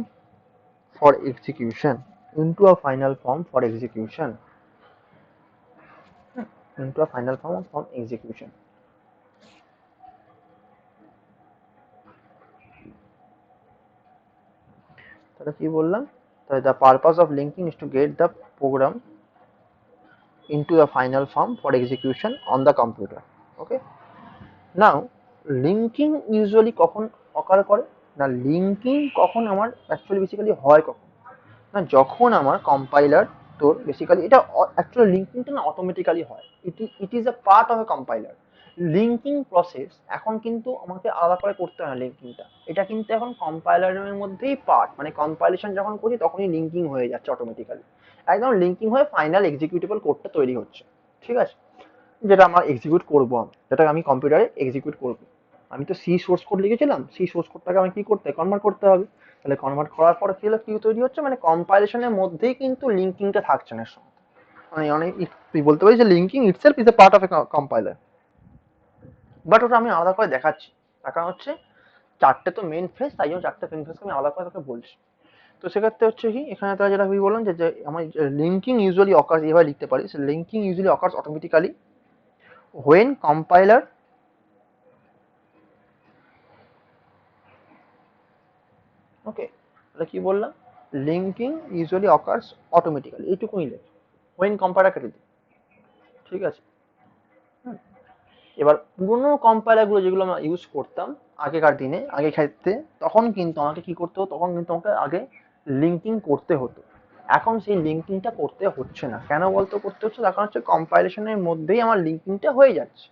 for execution, into a final form for execution, into a final form from execution। তাহলে কি বললাম? তাহলে the purpose of linking is to get the program into a final form for execution on the computer, okay? Now linking usually কখন occur করে না, লিঙ্কিং কখন আমার অ্যাকচুয়ালি বেসিক্যালি হয় কখন না, যখন আমার কম্পাইলার তোর বেসিক্যালি এটা অ্যাকচুয়ালি লিঙ্কিংটা না অটোমেটিক্যালি হয়, it is a part of A compiler. Linking process এখন কিন্তু আমাকে আলাদা করে করতে হয় না লিঙ্কিংটা, এটা কিন্তু এখন কম্পাইলারের মধ্যেই পার্ট, মানে কম্পাইলেশন যখন করি তখনই লিঙ্কিং হয়ে যাচ্ছে অটোমেটিক্যালি, একদম লিঙ্কিং হয়ে ফাইনাল এক্সিকিউটেবল কোডটা তৈরি হচ্ছে, ঠিক আছে? যেটা আমার এক্সিকিউট করবো, আমি যেটা আমি কম্পিউটারে এক্সিকিউট করবো, আমি তো সি সোর্স কোড লিখেছিলাম, সি সোর্স কোডটাকে আমি কি করতে কনভার্ট করতে হবে, তাহলে কনভার্ট করার পরে কি হলো, কি তৈরি হচ্ছে, মানে কম্পাইলেশনের মধ্যেই কিন্তু লিঙ্কিংটা থাকছে না সঙ্গে, মানে অনেক তুই বলতে পারিস যে linking itself is a part of A compiler, but ওটা আমি আলাদা করে দেখাচ্ছি, তার কারণ হচ্ছে চারটে তো মেন ফেজ, তাই জন্য চারটে মেন ফেজকে আমি আলাদা করে তোকে বলছি। তো সেক্ষেত্রে হচ্ছে কি এখানে তারা যেটা আমি বললাম যে আমার লিঙ্কিং ইউজুয়ালি অকার্স, এভাবে লিখতে পারিস, linking usually occurs automatically when compiler okay তাহলে কি বললাম, লিঙ্কিং ইউজুয়ালি অকার্স অটোমেটিক্যালি, এইটুকুই লেখ, হোয়েন কম্পাইলার কেটে দিই, ঠিক আছে। এবার পুরোনো কম্পাইলারগুলো যেগুলো আমরা ইউজ করতাম আগেকার দিনে, আগে ক্ষেত্রে, তখন কিন্তু আমাকে কি করতে হতো, তখন কিন্তু আমাকে আগে লিঙ্কিং করতে হতো। এখন সেই লিঙ্কিংটা করতে হচ্ছে না। কেন বলতো করতে হচ্ছে, তার কারণ হচ্ছে কম্পাইলেশনের মধ্যেই আমার লিঙ্কিংটা হয়ে যাচ্ছে।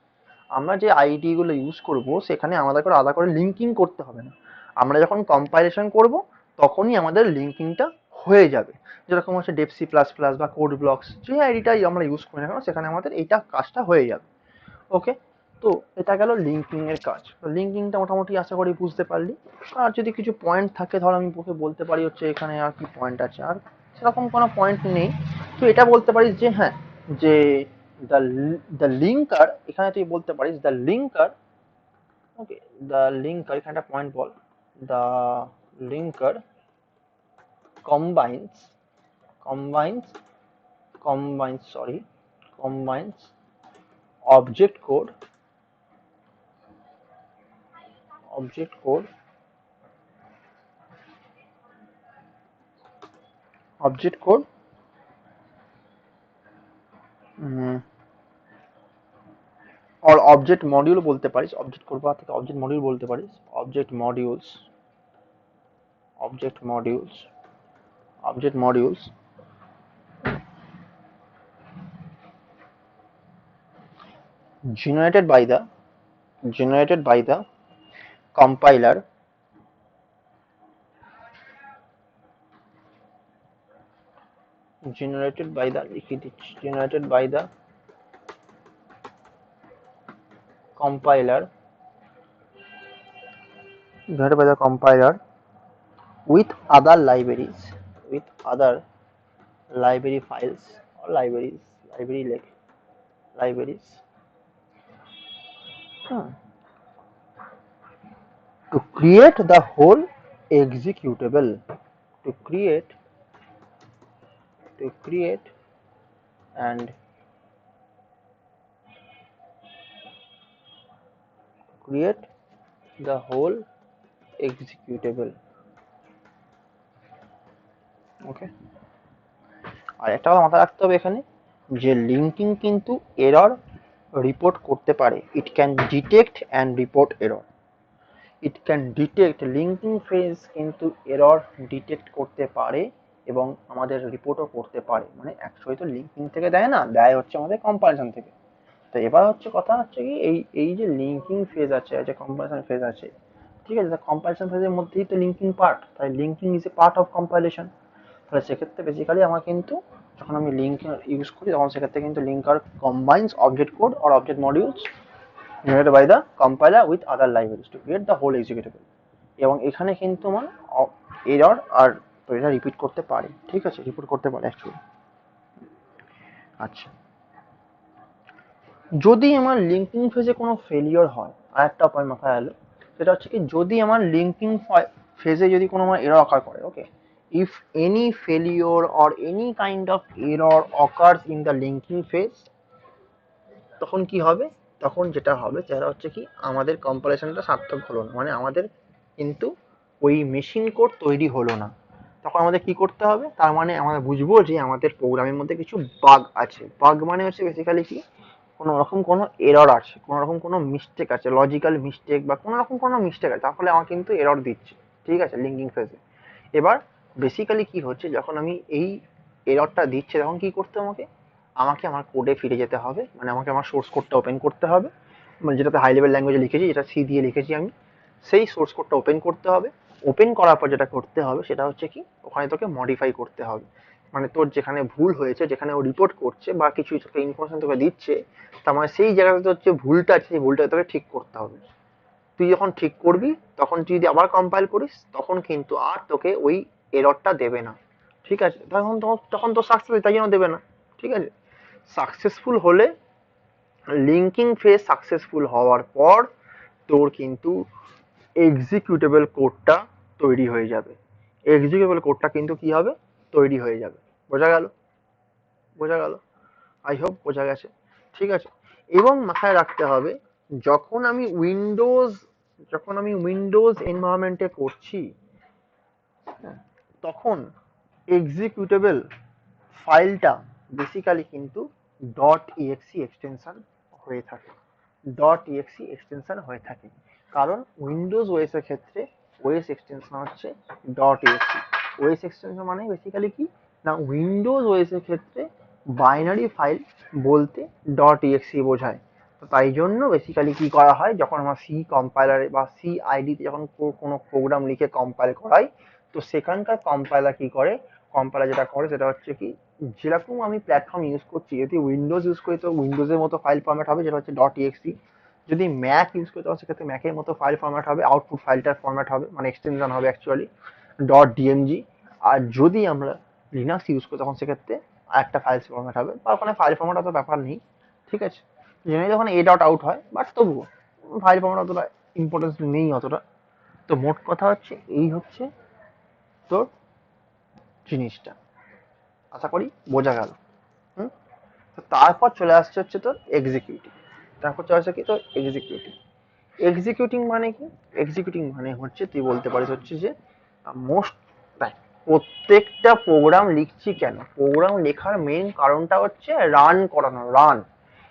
আমরা যে আইডি গুলো ইউজ করব সেখানে আমাদের করে আলাদা করে লিঙ্কিং করতে হবে না। আমরা যখন কম্পাইলেশন করব তখনই আমাদের লিঙ্কিংটা হয়ে যাবে। যেরকম হচ্ছে ডেপসি প্লাস প্লাস বা কোড ব্লকস, যে আইডিটাই আমরা ইউজ করি না কেন সেখানে আমাদের এইটা কাজটা হয়ে যাবে। ওকে, তো এটা গেল লিঙ্কিং এর কাজ। তো লিঙ্কিংটা মোটামুটি আশা করি বুঝতে পারলি। আর যদি কিছু পয়েন্ট থাকে ধর আমি তোকে বলতে পারি হচ্ছে এখানে আর কি পয়েন্ট আছে, আর সেরকম কোনো পয়েন্ট নেই। তো এটা বলতে পারিস যে হ্যাঁ, যে দ্য দ্য লিঙ্কার, এখানে তুই বলতে পারিস the linker, okay, the linker, এখানে একটা point ball, the linker combines combines combines object code object code object code or object module বলতে পারিস, অবজেক্ট কোড বা থেকে অবজেক্ট মডিউল বলতে পারিস, object modules object modules object modules generated by the compiler generated by the generated by the compiler generated by the compiler with other libraries, with other library files or libraries, library like libraries, to create the whole executable, to create and create the whole executable. ওকে, আর একটা কথা মাথায় রাখতে হবে এখানে, যে লিঙ্কিং কিন্তু এরর রিপোর্ট করতে পারে। It can detect and report error, it can detect, linking phase কিন্তু এরর ডিটেক্ট করতে পারে এবং আমাদের রিপোর্টও করতে পারে। মানে অ্যাকচুয়ালি তো লিঙ্কিং থেকে দেয় না, দেয় হচ্ছে আমাদের কম্পারিজন থেকে। তো এবার হচ্ছে কথা হচ্ছে কি, এই এই যে লিঙ্কিং ফেজ আছে, যে কম্পারিজন ফেজ আছে, ঠিক আছে, কম্পারিজন ফেজের মধ্যেই তো লিঙ্কিং পার্ট, তাই linking is a part of compilation. তাহলে সেক্ষেত্রে বেসিক্যালি আমার কিন্তু যখন আমি লিঙ্ক ইউজ করি তখন সেক্ষেত্রে কিন্তু linker combines object code or object modules generated by the compiler with other libraries to create the whole executable, এবং এখানে কিন্তু আমার এরর আর তো এটা রিপিট করতে পারে, ঠিক আছে, রিপিট করতে পারে অ্যাকচুয়ালি। আচ্ছা, যদি আমার লিঙ্কিং ফেজে কোনো ফেলিওর হয়, আর একটা পয়েন্ট মাথায় এলো, সেটা হচ্ছে কি, যদি আমার লিঙ্কিং ফেজে যদি কোনো আমার এরর অকার করে, ওকে, if any failure or any kind of error occurs in the linking phase, তখন কি হবে, তখন যেটা হবে সেটা হচ্ছে কি, আমাদের কম্পাইলেশনটা সার্থক হলো না, মানে আমাদের কিন্তু ওই মেশিন কোড তৈরি হলো না। তখন আমাদের কি করতে হবে, তার মানে আমরা বুঝবো যে আমাদের প্রোগ্রামের মধ্যে কিছু বাগ আছে। বাগ মানে হচ্ছে বেসিক্যালি কি, কোনো রকম কোনো এরর আছে, কোনো রকম কোনো মিস্টেক আছে, লজিক্যাল মিস্টেক বা কোনো রকম কোনো মিস্টেক আছে, তাহলে আমার কিন্তু এরর দিচ্ছে, ঠিক আছে, লিঙ্কিং ফেজে। এবার বেসিক্যালি কি হচ্ছে, যখন আমি এই এররটা দিচ্ছে তখন কি করতে হবে, আমাকে আমাকে আমার কোডে ফিরে যেতে হবে, মানে আমাকে আমার সোর্স কোডটা ওপেন করতে হবে, মানে যেটাতে হাই লেভেল ল্যাঙ্গুয়েজে লিখেছি, যেটা সি দিয়ে লিখেছি আমি, সেই সোর্স কোডটা ওপেন করতে হবে। ওপেন করার পর যেটা করতে হবে সেটা হচ্ছে কি, ওখানে তোকে মডিফাই করতে হবে, মানে তোর যেখানে ভুল হয়েছে, যেখানে ও রিপোর্ট করছে বা কিছু তোকে ইনফরমেশন তোকে দিচ্ছে, তার মানে সেই জায়গাতে তোর যে ভুলটা আছে সেই ভুলটা তোকে ঠিক করতে হবে। তুই যখন ঠিক করবি তখন তুই যদি আবার কম্পাইল করিস তখন কিন্তু আর তোকে ওই এররটা দেবে না, ঠিক আছে, তখন তখন তো সাকসেস, তাই জন্য দেবে না, ঠিক আছে। সাকসেসফুল হলে, লিঙ্কিং ফেজ সাকসেসফুল হওয়ার পর তোর কিন্তু এক্সিকিউটেবল কোডটা তৈরি হয়ে যাবে। এক্সিকিউটেবল কোডটা কিন্তু কি হবে, তৈরি হয়ে যাবে। বোঝা গেল, বোঝা গেল, আই হোপ বোঝা গেছে, ঠিক আছে। এবং মাথায় রাখতে হবে, যখন আমি উইন্ডোজ যখন আমি উইন্ডোজ এনভায়রনমেন্টে করছি, তখন এক্সিকিউটেবল ফাইলটা বেসিক্যালি কিন্তু ডট ইএক্সি এক্সটেনশন হয়ে থাকে, ডট ইএক্সি এক্সটেনশন হয়ে থাকে। কারণ উইন্ডোজ ওএস এর ক্ষেত্রে ওএস এক্সটেনশন হচ্ছে ডট ইএক্সি। ওএস এক্সটেনশন মানে বেসিক্যালি কি না, উইন্ডোজ ওএস এর ক্ষেত্রে বাইনারি ফাইল বলতে ডট ইএক্সি বোঝায়। তো তাই জন্য বেসিক্যালি কি করা হয়, যখন আমরা সি কম্পাইলারে বা সি আইডিতে যখন কোনো প্রোগ্রাম লিখে কম্পাইল করাই, তো সেখানকার কম্পাইলার কি করে, কম্পাইলার যেটা করে সেটা হচ্ছে কি, যেরকম আমি প্ল্যাটফর্ম ইউজ করছি, যদি উইন্ডোজ ইউজ করি তো উইন্ডোজের মতো ফাইল ফরম্যাট হবে যেটা হচ্ছে ডট ইএক্সি। যদি ম্যাক ইউজ করি তখন সেক্ষেত্রে ম্যাকের মতো ফাইল ফরম্যাট হবে, আউটপুট ফাইলটার ফরম্যাট হবে মানে এক্সটেনশন হবে অ্যাকচুয়ালি ডট ডিএমজি। আর যদি আমরা লিনাক্স ইউজ করি তখন সেক্ষেত্রে একটা ফাইল ফরম্যাট হবে, বা ওখানে ফাইল ফরম্যাট অত ব্যাপার নেই, ঠিক আছে। জেনারেলি যখন এ ডট আউট হয়, বাট তবুও ফাইল ফরম্যাট অতটা ইম্পর্টেন্স নেই অতটা। তো মোট কথা হচ্ছে এই হচ্ছে তোর জিনিসটা, আশা করি বোঝা গেল। হুম। তো তারপর চলে আসছে হচ্ছে তোর এক্সিকিউটিভ। তারপর চলে আসছে কি তোর এক্সিকিউটিভ। এক্সিকিউটিং মানে কি, এক্সিকিউটিং মানে হচ্ছে তুই বলতে পারিস হচ্ছে যে মোস্ট টাইম প্রত্যেকটা প্রোগ্রাম লিখছি কেন, প্রোগ্রাম লেখার মেইন কারণটা হচ্ছে রান করানো, রান।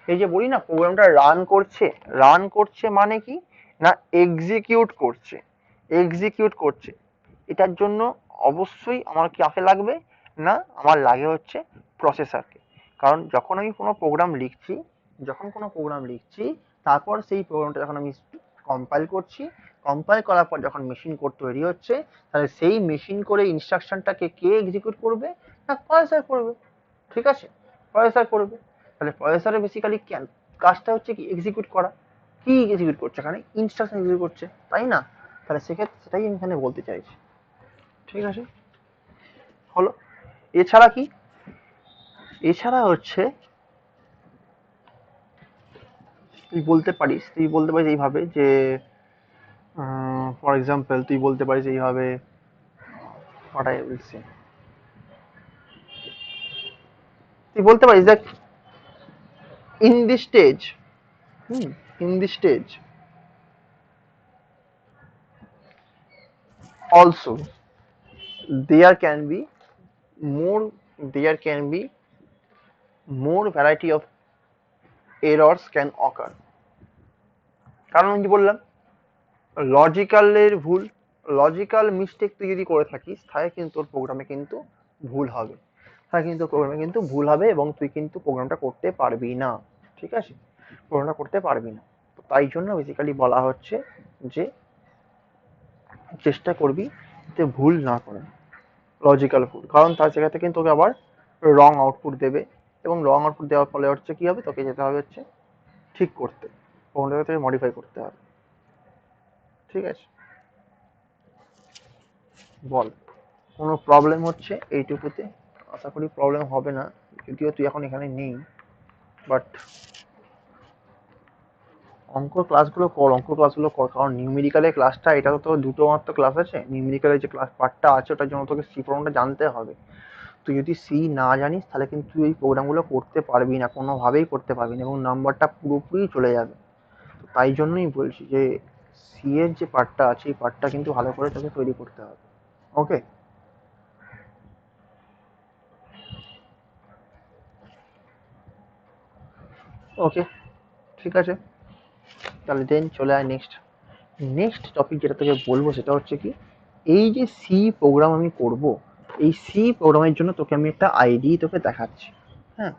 এই যে বলি না প্রোগ্রামটা রান করছে, রান করছে মানে কি না এক্সিকিউট করছে, এক্সিকিউট করছে। এটার জন্য অবশ্যই আমার কাকে লাগবে না, আমার লাগে হচ্ছে প্রসেসরকে। কারণ যখন আমি কোনো প্রোগ্রাম লিখছি, যখন কোনো প্রোগ্রাম লিখছি তারপর সেই প্রোগ্রামটা যখন আমি কম্পাইল করছি, কম্পাইল করার পর যখন মেশিন কোড তৈরি হচ্ছে, তাহলে সেই মেশিন করে ইনস্ট্রাকশনটাকে কে এক্সিকিউট করবে না প্রসেসর করবে, ঠিক আছে, প্রসেসর করবে। তাহলে প্রসেসরে বেসিক্যালি কাজটা হচ্ছে কি এক্সিকিউট করা, কি এক্সিকিউট করছে এখানে ইনস্ট্রাকশন এক্সিকিউট করছে, তাই না। তাহলে সেক্ষেত্রে সেটাই আমি এখানে বলতে চাইছি, ঠিক আছে, হলো। এছাড়া কি, এছাড়া হচ্ছে তুই বলতে পারিস এইভাবে যে ফর এক্সাম্পল তুই বলতে পারিস এইভাবে, what I will say, তুই বলতে পারিস দেখ in this stage, in this stage also there can be more, there can be more variety of errors can occur। কারণ আমি কি বললাম, লজিক্যালের ভুল, লজিক্যাল মিস্টেক তুই যদি করে থাকিস তাহলে কিন্তু তোর প্রোগ্রামে কিন্তু ভুল হবে, তাহলে কিন্তু প্রোগ্রামে কিন্তু ভুল হবে এবং তুই কিন্তু প্রোগ্রামটা করতে পারবি না, ঠিক আছে, প্রোগ্রামটা করতে পারবি না। তো তাই জন্য বেসিক্যালি বলা হচ্ছে যে চেষ্টা করবি যে ভুল না করে, লজিক্যাল ভুল, কারণ তার জায়গাতে কিন্তু তোকে আবার রং আউটপুট দেবে, এবং রং আউটপুট দেওয়ার ফলে হচ্ছে কি হবে, তোকে যেতে হবে হচ্ছে ঠিক করতে, প্রোগ্রামটাকে তোকে মডিফাই করতে হবে, ঠিক আছে। বল কোনো প্রবলেম হচ্ছে এইটুকুতে, আশা করি প্রবলেম হবে না, যদিও তুই এখন এখানে নেই, বাট অঙ্ক ক্লাসগুলো কর, কারণ নিউমেরিক্যালের ক্লাসটা, এটা তো তোর দুটো মাত্র ক্লাস আছে, নিউমেরিক্যালের যে ক্লাস পার্টটা আছে ওটার জন্য তোকে সি প্রোগ্রামটা জানতে হবে। তুই যদি সি না জানিস তাহলে কিন্তু তুই এই প্রোগ্রামগুলো করতে পারবি না, কোনোভাবেই করতে পারবি না, এবং নাম্বারটা পুরোপুরি চলে যাবে। তো তাই জন্যই বলছি যে সি এর যে পার্টটা আছে এই পার্টটা কিন্তু ভালো করে তোকে তৈরি করতে হবে, ওকে। ওকে, ঠিক আছে, তাহলে দেন চলে আয় নেক্সট, নেক্সট টপিক যেটা তোকে বলবো সেটা হচ্ছে কি, এই যে সি প্রোগ্রাম আমি করব, এই সি প্রোগ্রামের জন্য তোকে আমি একটা আইডি তোকে দেখাচ্ছি। হ্যাঁ,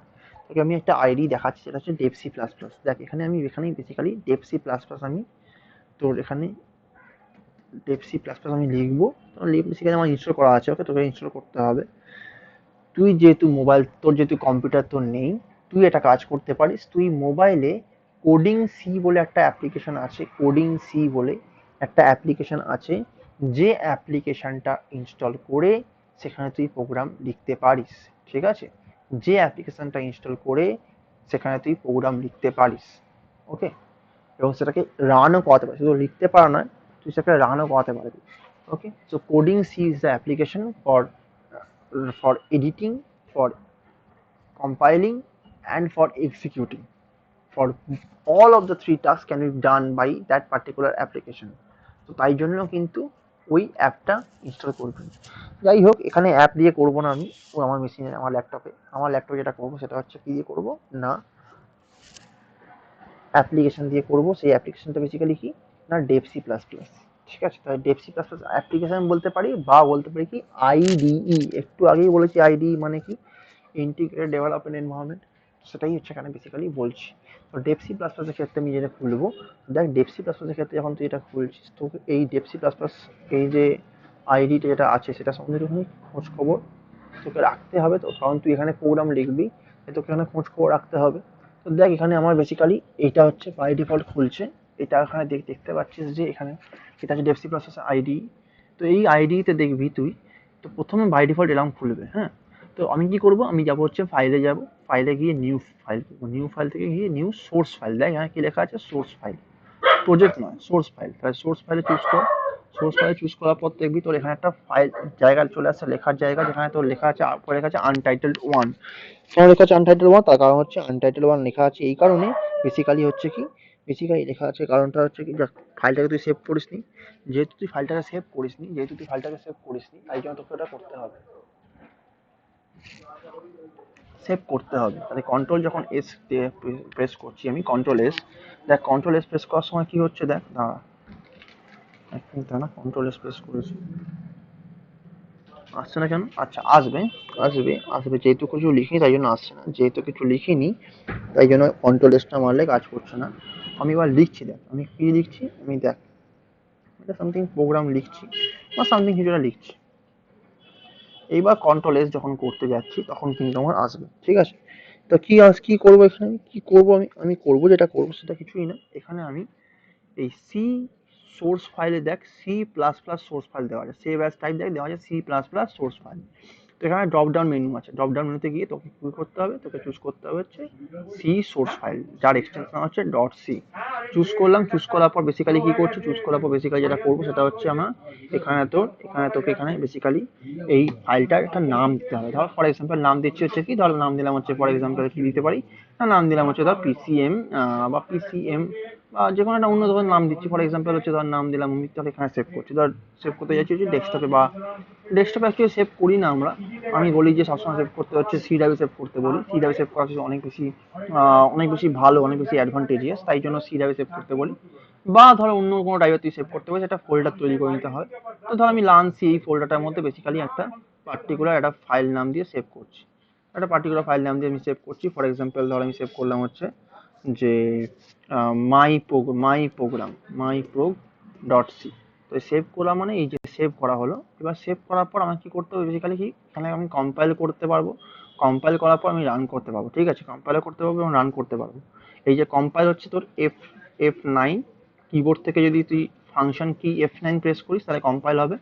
তোকে আমি একটা আইডি দেখাচ্ছি, সেটা হচ্ছে ডেভ সি প্লাস প্লাস। দেখ এখানে আমি basically Dev C plus plus আমি তোর এখানে ডেভ সি প্লাস প্লাস আমি লিখবো, বেসিক্যালি আমার ইনস্টল করা আছে, ওকে তোকে ইনস্টল করতে হবে। তুই যেহেতু মোবাইল, তোর যেহেতু কম্পিউটার তোর নেই, তুই একটা কাজ করতে পারিস, তুই মোবাইলে কোডিং সি বলে একটা অ্যাপ্লিকেশন আছে, কোডিং সি বলে একটা অ্যাপ্লিকেশন আছে, যে অ্যাপ্লিকেশনটা ইনস্টল করে সেখানে তুই প্রোগ্রাম লিখতে পারিস, ঠিক আছে, যে অ্যাপ্লিকেশনটা ইনস্টল করে সেখানে তুই প্রোগ্রাম লিখতে পারিস, ওকে, এবং সেটাকে রানও করাতে পারিস, শুধু লিখতে পারা নয়, তুই সেটাকে রানও করাতে পারবি, okay. So coding C is the application for editing, for compiling, and for executing. For all of the three tasks can be done by that particular application. তো তাই জন্য কিন্তু ওই অ্যাপটা ইনস্টল করবেন। যাই হোক, এখানে অ্যাপ দিয়ে করবো না আমি, ও আমার মেশিনে, আমার ল্যাপটপে যেটা করবো সেটা হচ্ছে কি দিয়ে করবো না, অ্যাপ্লিকেশন দিয়ে করবো। সেই অ্যাপ্লিকেশনটা বেসিক্যালি কি না, ডেপসি প্লাস প্লাস। ঠিক আছে, তাই ডেপসি প্লাস প্লাস অ্যাপ্লিকেশন বলতে পারি, বা বলতে পারি কি আইডিই। একটু আগেই বলেছি আইডিই মানে কি, ইন্টিগ্রেটেড ডেভেলপমেন্ট এনভায়রনমেন্ট, সেটাই হচ্ছে এখানে বেসিক্যালি বলছি। তো ডেপসি প্লাস প্লাসের ক্ষেত্রে আমি যেটা খুলবো, দেখ ডেপসি প্লাস প্লাসের ক্ষেত্রে যখন তুই এটা খুলছিস, তো এই ডেপসি প্লাস প্লাস এই যে আইডিটা যেটা আছে সেটা সম্বন্ধে একটুখানি খোঁজ খবর তোকে রাখতে হবে। তো কারণ তুই এখানে প্রোগ্রাম লিখবি, তোকে এখানে খোঁজ খবর রাখতে হবে। তো দেখ এখানে আমার বেসিক্যালি এইটা হচ্ছে বাই ডিফল্ট খুলছে, এটা এখানে দেখতে পাচ্ছিস যে এখানে এটা হচ্ছে ডেপসি প্রসেস আইডি। তো এই আইডিতে দেখবি তুই, তো প্রথমে বাই ডিফল্ট এরকম খুলবে, হ্যাঁ। তো আমি কি করব, আমি যাব হচ্ছে ফাইলে, যাব ফাইলে গিয়ে নিউ ফাইল, নিউ ফাইল থেকে গিয়ে নিউ সোর্স ফাইল, দেখ এখানে কি লেখা আছে সোর্স ফাইল, প্রজেক্ট নয় সোর্স ফাইল। তাহলে সোর্স ফাইলে চুজ কর, সোর্স ফাইলে চুজ করার পর দেখবি তোর এখানে একটা ফাইল জায়গা চলে আসছে, লেখার জায়গা, যেখানে তোর লেখা আছে, পরে লেখা আছে আনটাইটেলড ওয়ান। কেন লেখা আছে আনটাইটেলড ওয়ান, তার কারণ হচ্ছে আনটাইটেলড ওয়ান লেখা আছে এই কারণে, বেসিক্যালি হচ্ছে কি, বেসিক্যালি লেখা আছে কারণটা হচ্ছে কি, ফাইলটাকে তুই সেভ করিসনি, যেহেতু তুই ফাইলটাকে সেভ করিসনি, তাই জন্য তোকে ওটা করতে হবে, সেভ করতে হবে। তাহলে কন্ট্রোল যখন এস প্রেস করছি আমি, কন্ট্রোল এস, দেখ কন্ট্রোল এস প্রেস করার সময় কি হচ্ছে, দেখ দাঁড়া এক মিনিট না, কন্ট্রোল এস প্রেস করেছি, আসছে না কেন, আচ্ছা আসবে, আসবে যেহেতু কিছু লিখিনি তাই জন্য আসছে না, যেহেতু কিছু লিখিনি তাই জন্য কন্ট্রোল এসটা মারলে কাজ করছে না। আমি এবার লিখছি, দেখ আমি কি লিখছি, আমি দেখ এটা সামথিং প্রোগ্রাম লিখছি বা সামথিং কিছুটা লিখছি। এইবার কন্ট্রোল এস যখন করতে যাচ্ছি তখন কিন্তু আমার আসবে, ঠিক আছে। তো কি করবো এখানে, আমি কি করবো, আমি করবো যেটা করবো সেটা কিছুই না, এখানে আমি এই সি সোর্স ফাইলে, দেখ C plus plus source file দেওয়া আছে, সেভ অ্যাজ টাইপ দেখ দেওয়া আছে C plus plus source file. তো এখানে ড্রপ ডাউন মেনু আছে, ড্রপ ডাউন মেনুতে গিয়ে তোকে কি করতে হবে, তোকে চুজ করতে হবে হচ্ছে সি সোর্স ফাইল, যার এক্সটেনশন হচ্ছে ডট সি। চুজ করলাম, চুজ করার পর বেসিক্যালি কি করছি, চুজ করার পর বেসিক্যালি যেটা করবো সেটা হচ্ছে আমার এখানে তোকে এখানে বেসিক্যালি এই ফাইলটার একটা নাম দিতে হবে। ধর ফর এক্সাম্পল নাম দিচ্ছি হচ্ছে কি, ধর নাম দিলাম হচ্ছে ফর এক্সাম্পল কি দিতে পারি না, নাম দিলাম হচ্ছে ধর পিসিএম বা পিসিএম বা যে কোনো একটা অন্য ধর নাম দিচ্ছি, ফর এক্সাম্পল হচ্ছে ধর নাম দিলাম অমিত, তাহলে এখানে সেভ করছি, ধর সেভ করতে যাচ্ছি হচ্ছে ডেস্কটপে, বা ডেস্কটপে অ্যাকচুয়ালি সেভ করি না আমরা, আমি বলি যে সবসময় সেভ করতে হচ্ছে সি ড্রাইভে সেভ করতে বলি, সি ড্রাইভে সেভ করা হচ্ছে অনেক বেশি ভালো, অনেক বেশি অ্যাডভান্টেজিয়াস, তাই জন্য সি ড্রাইভে সেভ করতে বলি। বা ধরো অন্য কোনো ড্রাইভে তুই সেভ করতে পারিস, একটা ফোল্ডার তৈরি করে নিতে হয়। তো ধর আমি লার্ন সি এই ফোল্ডারটার মধ্যে বেসিক্যালি একটা পার্টিকুলার একটা ফাইল নাম দিয়ে সেভ করছি, একটা পার্টিকুলার ফাইল নাম দিয়ে আমি সেভ করছি। ফর এক্সাম্পল ধর আমি সেভ করলাম হচ্ছে যে মাই প্রোগ ডট সি। তো সেভ করা মানে এই যে সেভ করা হলো। এবার সেভ করার পর আমাকে কি করতে হবে, বেসিক্যালি কি এখানে আমি কম্পাইল করতে পারবো, কম্পাইল করার পর আমি রান করতে পারবো, ঠিক আছে, কম্পাইল করতে পারবো এবং রান করতে পারবো। এই যে কম্পাইল হচ্ছে তোর F9, কিবোর্ড থেকে যদি তুই ফাংশন কি F9 প্রেস করিস তাহলে কম্পাইল হবে,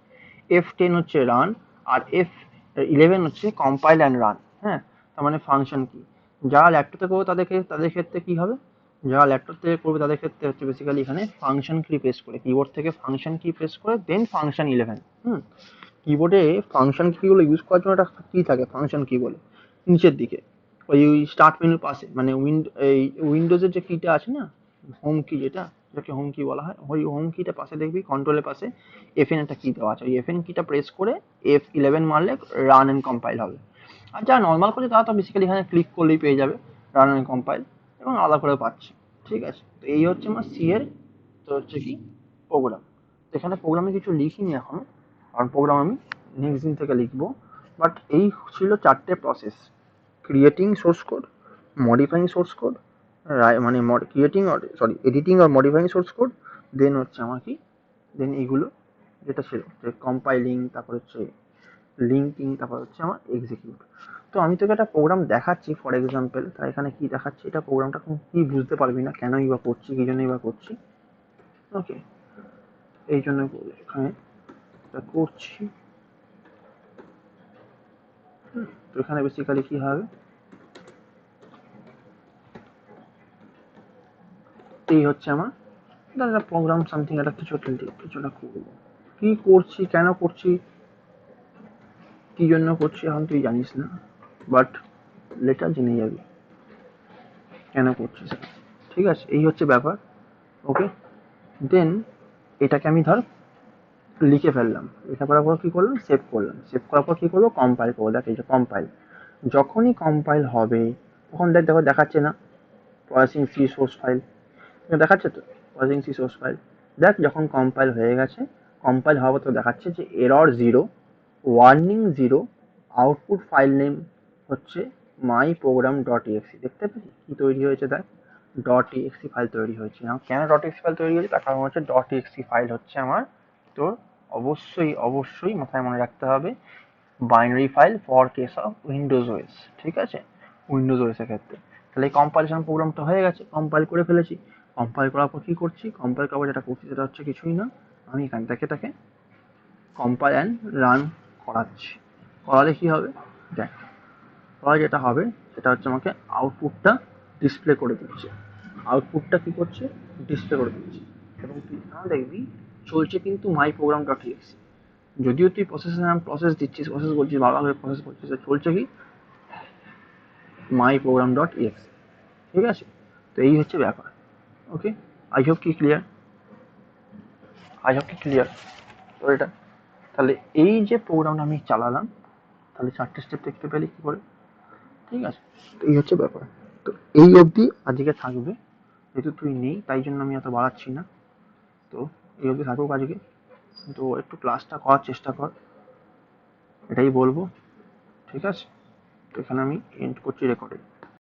F10 হচ্ছে রান, আর F11 হচ্ছে কম্পাইল অ্যান্ড রান, হ্যাঁ। তার মানে ফাংশন কি, যারা ল্যাপটপে করবে তাদের ক্ষেত্রে কি হবে, যারা ল্যাপটপ থেকে করবে তাদের ক্ষেত্রে হচ্ছে বেসিক্যালি এখানে ফাংশন কি প্রেস করে, কিবোর্ড থেকে ফাংশন কি প্রেস করে দেন ফাংশন 11। কিবোর্ডে ফাংশন কিগুলো ইউজ করার জন্য একটা কি থাকে ফাংশন কি বলে, নিচের দিকে ওই স্টার্ট মেনুর পাশে, মানে এই উইন্ডোজের যে কিটা আছে না, হোম কি যেটাকে হোম কি বলা হয়, ওই হোম কিটা পাশে দেখবি কন্ট্রোলের পাশে FN একটা কি দেওয়া আছে, ওই FN কিটা প্রেস করে F11 মারলে রান এন্ড কম্পাইল হবে। আর যারা নর্মাল করছে তারা তো বেসিক্যালি এখানে ক্লিক করলেই পেয়ে যাবে রান এন্ড কম্পাইল, এবং আলাদা করে পাচ্ছে, ঠিক আছে। তো এই হচ্ছে আমার সি এর, তো হচ্ছে কি প্রোগ্রাম। তো এখানে প্রোগ্রামে কিছু লিখিনি এখনো, কারণ প্রোগ্রাম আমি নেক্সট দিন থেকে লিখবো। বাট এই ছিল 4টে process: creating source code, modifying source code, মানে এডিটিং আর মডিফাইং সোর্স কোড, দেন হচ্ছে আমার কি, দেন এইগুলো যেটা ছিল যে কম্পাইলিং, তারপর হচ্ছে লিঙ্কিং, তারপর হচ্ছে আমার এক্সিকিউট। তো আমি তোকে একটা প্রোগ্রাম দেখাচ্ছি ফর এক্সাম্পল, তাই এখানে কি দেখাচ্ছি, এটা প্রোগ্রামটা কি বুঝতে পারবি না কেনই বা করছি, কি জন্যই বা করছি, ওকে, এই জন্য এখানে এটা করছি। তো এখানে বেসিক্যালি কি হবে, এই হচ্ছে আমার একটা প্রোগ্রাম সামথিং, একটা কিছুটা করবো, কি করছি, কেন করছি, কি জন্য করছি এখন তুই জানিস না, বাট লেটার জেনে যাবি কেন করছিস, ঠিক আছে। এই হচ্ছে ব্যাপার, ওকে। দেন এটাকে আমি ধর লিখে ফেললাম, লেখা করার পর কি করলাম, সেভ করলাম, সেভ করার পর কি করবো, কম্পাইল করবো। দেখ এই যে কম্পাইল, যখনই কম্পাইল হবে তখন দেখো দেখাচ্ছে না প্রসেসিং সি সোর্স ফাইল, দেখাচ্ছে তো প্রসেসিং সি সোর্স ফাইল। দেখ যখন কম্পাইল হয়ে গেছে, কম্পাইল হওয়ার পর তো দেখাচ্ছে যে error 0, warning 0, output file name হচ্ছে মাই প্রোগ্রাম ডট exe। দেখতে পেলি কি তৈরি হয়েছে, দেখ ডট exe ফাইল তৈরি হয়েছে। এখন কেন ডট exe ফাইল তৈরি হয়েছে, তার কারণ হচ্ছে ডট exe ফাইল হচ্ছে আমার তোর অবশ্যই মাথায় মনে রাখতে হবে binary file for case of Windows OS, ঠিক আছে, উইন্ডোজ ওএস এর ক্ষেত্রে। তাহলে এই কম্পাইলেশন প্রোগ্রামটা হয়ে গেছে, কম্পাইল করে ফেলেছি। কম্পাইল করার পর কি করছি, কম্পাইল করার পর যেটা করছি সেটা হচ্ছে কিছুই না, আমি এখান থেকে এটাকে কম্পাইল অ্যান্ড রান করাচ্ছি। করালে কি হবে, দেখ করা যেটা হবে সেটা হচ্ছে আমাকে আউটপুটটা ডিসপ্লে করে দিচ্ছে, আউটপুটটা কি করছে, ডিসপ্লে করে দিচ্ছে। এবং তুই এখানে দেখবি চলছে কিন্তু মাই প্রোগ্রাম ডট exe। যদিও তুই প্রসেসের নাম প্রসেস দিচ্ছিস, প্রসেস করছিস, ভালোভাবে প্রসেস করছিস, চলছে কি মাই প্রোগ্রাম ডট exe। ঠিক আছে, তো এই হচ্ছে ব্যাপার। ওকে, আই হোপ কি ক্লিয়ার, আই হোপ কি ক্লিয়ার তো এটা। তাহলে এই যে প্রোগ্রামটা আমি চালালাম, তাহলে 4টে স্টেপ দেখতে পেলি কি করে, ঠিক আছে, তো এই হচ্ছে ব্যাপার। তো এই অবধি আজকে থাকবে, যেহেতু তুই নেই তাই জন্য আমি এত বাড়াচ্ছি না। তো এই অবধি থাকুক আজকে, তো একটু ক্লাসটা করার চেষ্টা কর, এটাই বলবো, ঠিক আছে। তো এখানে আমি এন্ড করছি রেকর্ডিং।